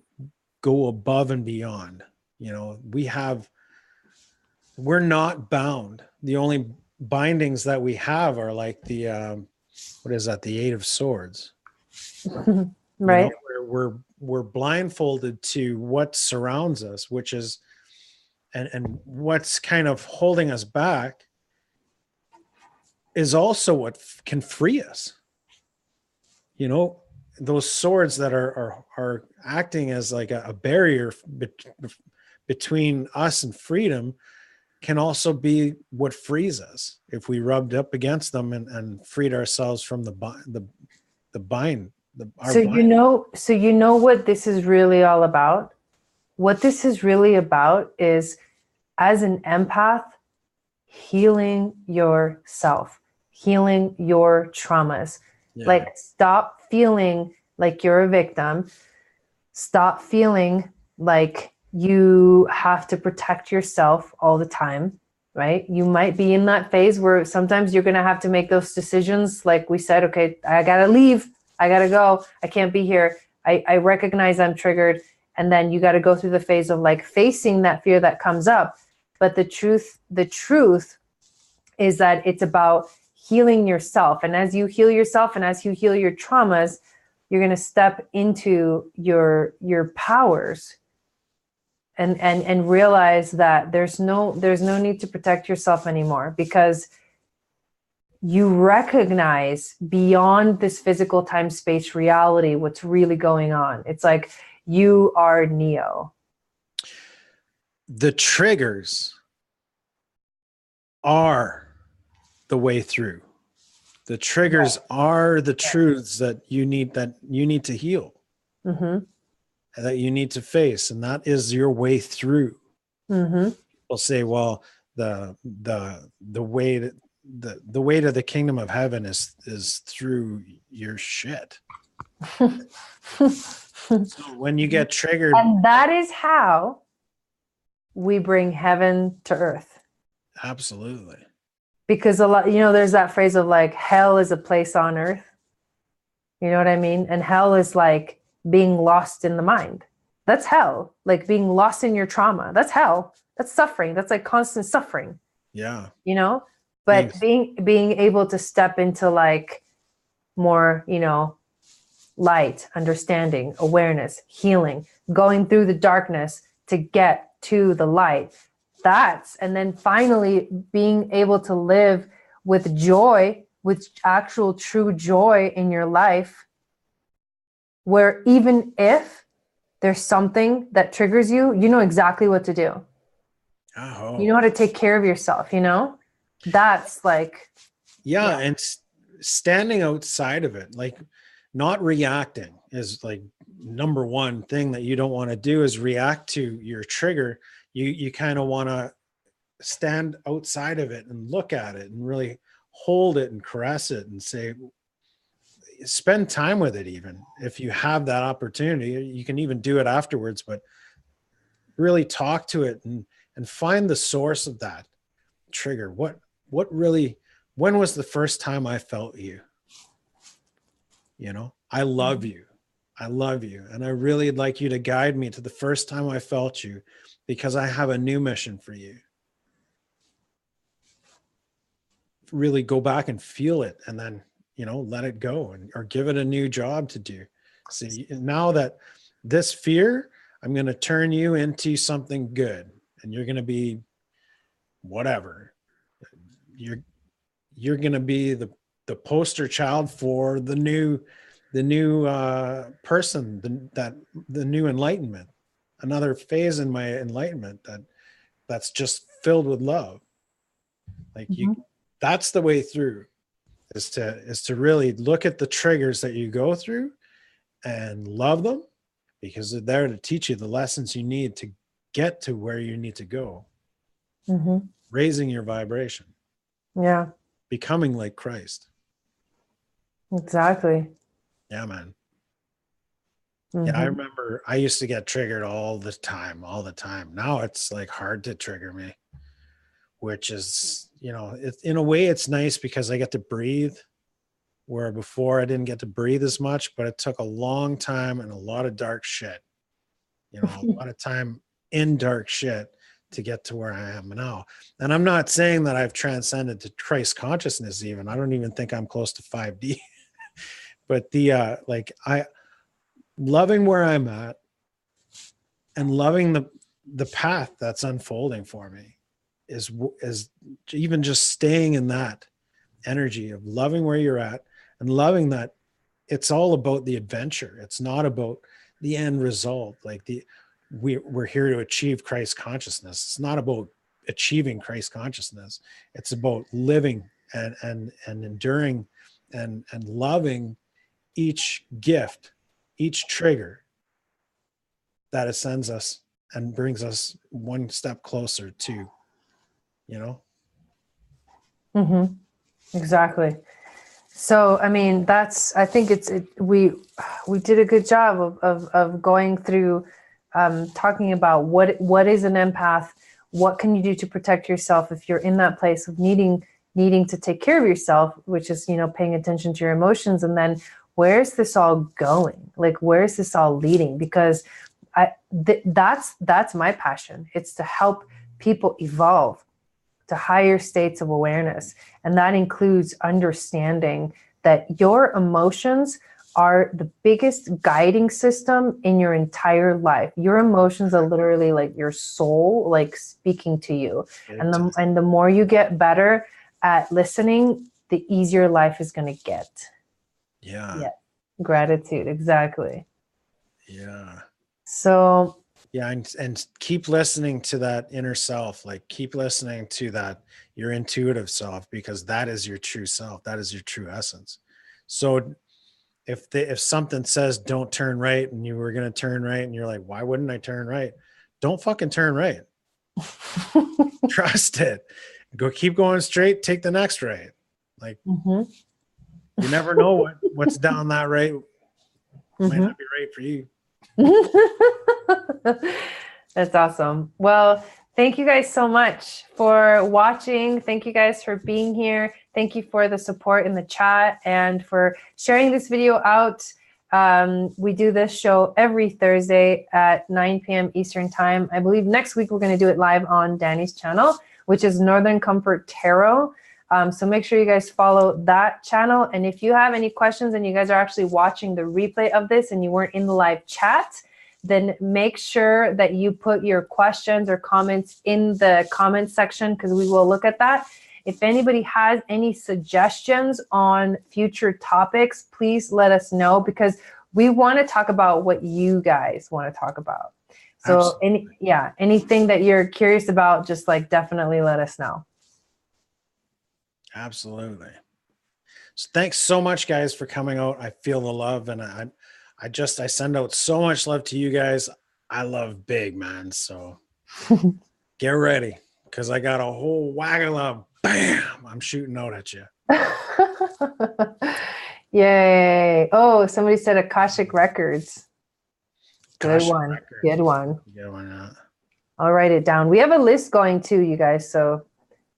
Speaker 2: go above and beyond. We're not bound. The only bindings that we have are like the what is that? The Eight of Swords.
Speaker 1: Right.
Speaker 2: We're blindfolded to what surrounds us, which is and what's kind of holding us back is also what can free us. Those swords that are acting as like a barrier between us and freedom can also be what frees us if we rubbed up against them and freed ourselves from the bind.
Speaker 1: So what this is really all about? What this is really about is, as an empath, healing yourself, healing your traumas.
Speaker 2: Yeah.
Speaker 1: Like stop feeling like you're a victim. Stop feeling like you have to protect yourself all the time, right? You might be in that phase where sometimes you're going to have to make those decisions. Like we said, okay, I got to leave. I got to go. I can't be here. I recognize I'm triggered. And then you got to go through the phase of like facing that fear that comes up. But the truth is that it's about healing yourself. And as you heal yourself and as you heal your traumas, you're going to step into your powers and realize that there's no need to protect yourself anymore, because you recognize beyond this physical time space reality what's really going on. It's like you are Neo.
Speaker 2: The triggers are the way through. The triggers are the truths that you need to heal,
Speaker 1: Mm-hmm.
Speaker 2: that you need to face, and that is your way through.
Speaker 1: Mm-hmm.
Speaker 2: We'll say, well, the way that the way to the kingdom of heaven is through your shit. So when you get triggered,
Speaker 1: And that is how we bring heaven to earth.
Speaker 2: absolutely.
Speaker 1: Because a lot, there's that phrase of like, hell is a place on earth. You know what I mean? And hell is like being lost in the mind. That's hell. Like being lost in your trauma. That's hell. That's suffering. That's like constant suffering.
Speaker 2: Yeah.
Speaker 1: But being able to step into like more, light, understanding, awareness, healing, going through the darkness to get to the light. And then finally being able to live with joy, with actual true joy in your life, where even if there's something that triggers you, you know exactly what to do.
Speaker 2: Oh.
Speaker 1: You know how to take care of yourself, That's like...
Speaker 2: Yeah. And standing outside of it, like not reacting is like number one thing that you don't want to do is react to your trigger. You kind of want to stand outside of it and look at it and really hold it and caress it and say, spend time with it. Even if you have that opportunity, you can even do it afterwards, but really talk to it and find the source of that trigger. What really, when was the first time I felt you? I love you. I love you. And I really would like you to guide me to the first time I felt you, because I have a new mission for you. Really go back and feel it, and then, let it go or give it a new job to do. See, now that this fear, I'm going to turn you into something good, and you're going to be whatever. You're going to be the poster child for the new person, the new enlightenment, another phase in my enlightenment that's just filled with love. Like that's the way through, is to really look at the triggers that you go through and love them, because they're there to teach you the lessons you need to get to where you need to go. Raising your vibration.
Speaker 1: Yeah.
Speaker 2: Becoming like Christ.
Speaker 1: Exactly.
Speaker 2: Yeah, man. Yeah, I remember I used to get triggered all the time. Now it's like hard to trigger me, which is, in a way it's nice because I get to breathe, where before I didn't get to breathe as much, but it took a long time and a lot of dark shit, a lot of time in dark shit to get to where I am now. And I'm not saying that I've transcended to Christ consciousness even. I don't even think I'm close to 5D. But I loving where I'm at and loving the path that's unfolding for me is even just staying in that energy of loving where you're at and loving that it's all about the adventure. It's not about the end result. Like we're here to achieve Christ consciousness. It's not about achieving Christ consciousness. It's about living and enduring and loving each gift, each trigger that ascends us and brings us one step closer to,
Speaker 1: Exactly. So, I mean, I think we did a good job of going through, talking about what is an empath, what can you do to protect yourself if you're in that place of needing to take care of yourself, which is, paying attention to your emotions. And then where's this all going? Like, where's this all leading? Because that's my passion. It's to help people evolve to higher states of awareness. And that includes understanding that your emotions are the biggest guiding system in your entire life. Your emotions are literally like your soul, like speaking to you. And the more you get better at listening the easier life is going to get.
Speaker 2: Yeah.
Speaker 1: Gratitude. Exactly.
Speaker 2: Yeah.
Speaker 1: So
Speaker 2: yeah, and keep listening to that inner self. Like keep listening to that your intuitive self, because that is your true self. That is your true essence. So if something says don't turn right and you were going to turn right and you're like, why wouldn't I turn right? Don't fucking turn right. Trust it. Keep going straight. Take the next right. Like you never know what's down that right might not be right for you.
Speaker 1: That's awesome. Well, thank you guys so much for watching. Thank you guys for being here. Thank you for the support in the chat and for sharing this video out. We do this show every Thursday at 9 p.m. Eastern time. I believe next week we're going to do it live on Danny's channel, which is Northern Comfort Tarot. So make sure you guys follow that channel. And if you have any questions and you guys are actually watching the replay of this and you weren't in the live chat, then make sure that you put your questions or comments in the comment section, because we will look at that. If anybody has any suggestions on future topics, please let us know, because we want to talk about what you guys want to talk about. So anything that you're curious about, just like definitely let us know.
Speaker 2: Absolutely. So thanks so much, guys, for coming out. I feel the love, and I send out so much love to you guys. I love big, man. So get ready, because I got a whole whack of love. Bam! I'm shooting out at you.
Speaker 1: Yay. Oh, somebody said Akashic Records. Good one.
Speaker 2: Records.
Speaker 1: Good one.
Speaker 2: Good one. Yeah.
Speaker 1: I'll write it down. We have a list going too, you guys. So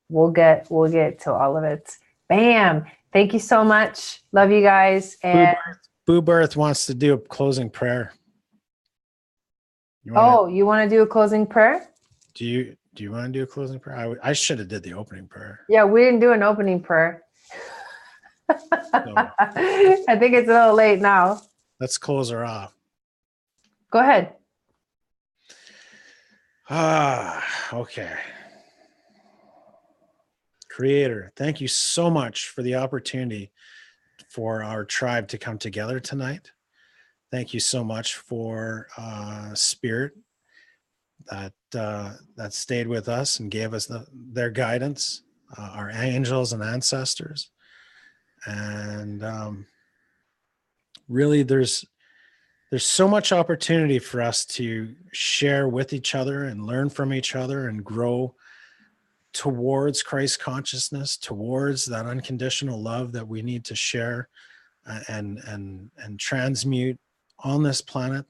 Speaker 1: we'll get to all of it. Bam. Thank you so much. Love you guys. And
Speaker 2: Boo Birth wants to do a closing prayer.
Speaker 1: you want to do a closing prayer?
Speaker 2: Do you want to do a closing prayer? I should have did the opening prayer.
Speaker 1: Yeah, we didn't do an opening prayer.
Speaker 2: No.
Speaker 1: I think it's a little late now.
Speaker 2: Let's close her off.
Speaker 1: Go ahead.
Speaker 2: Okay. Creator, thank you so much for the opportunity for our tribe to come together tonight. Thank you so much for Spirit that stayed with us and gave us their guidance, our angels and ancestors. And really, there's so much opportunity for us to share with each other and learn from each other and grow towards Christ consciousness, towards that unconditional love that we need to share and transmute on this planet,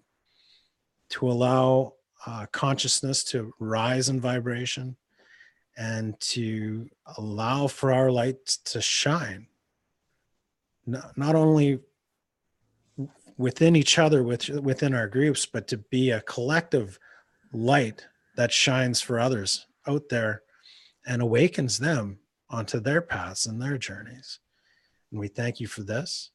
Speaker 2: to allow consciousness to rise in vibration and to allow for our light to shine, not only within each other, within our groups, but to be a collective light that shines for others out there and awakens them onto their paths and their journeys. And we thank you for this.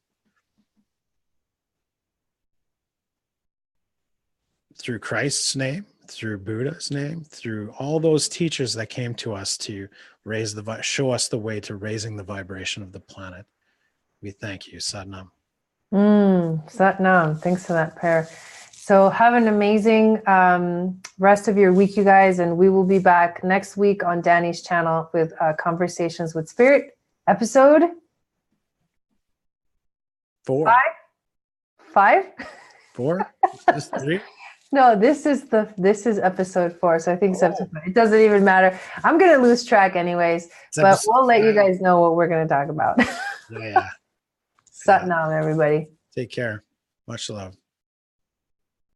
Speaker 2: Through Christ's name, through Buddha's name, through all those teachers that came to us to show us the way to raising the vibration of the planet. We thank you, Satnam.
Speaker 1: Satnam. Thanks for that prayer. So have an amazing rest of your week, you guys, and we will be back next week on Danny's channel with Conversations with Spirit, episode
Speaker 2: 4.
Speaker 1: 5?
Speaker 2: 4? Just 3?
Speaker 1: No, this is episode 4. So I think it's episode 5. It doesn't even matter. I'm gonna lose track anyways, but we'll let you guys know what we're gonna talk about.
Speaker 2: Yeah.
Speaker 1: Satnam, everybody.
Speaker 2: Take care. Much love.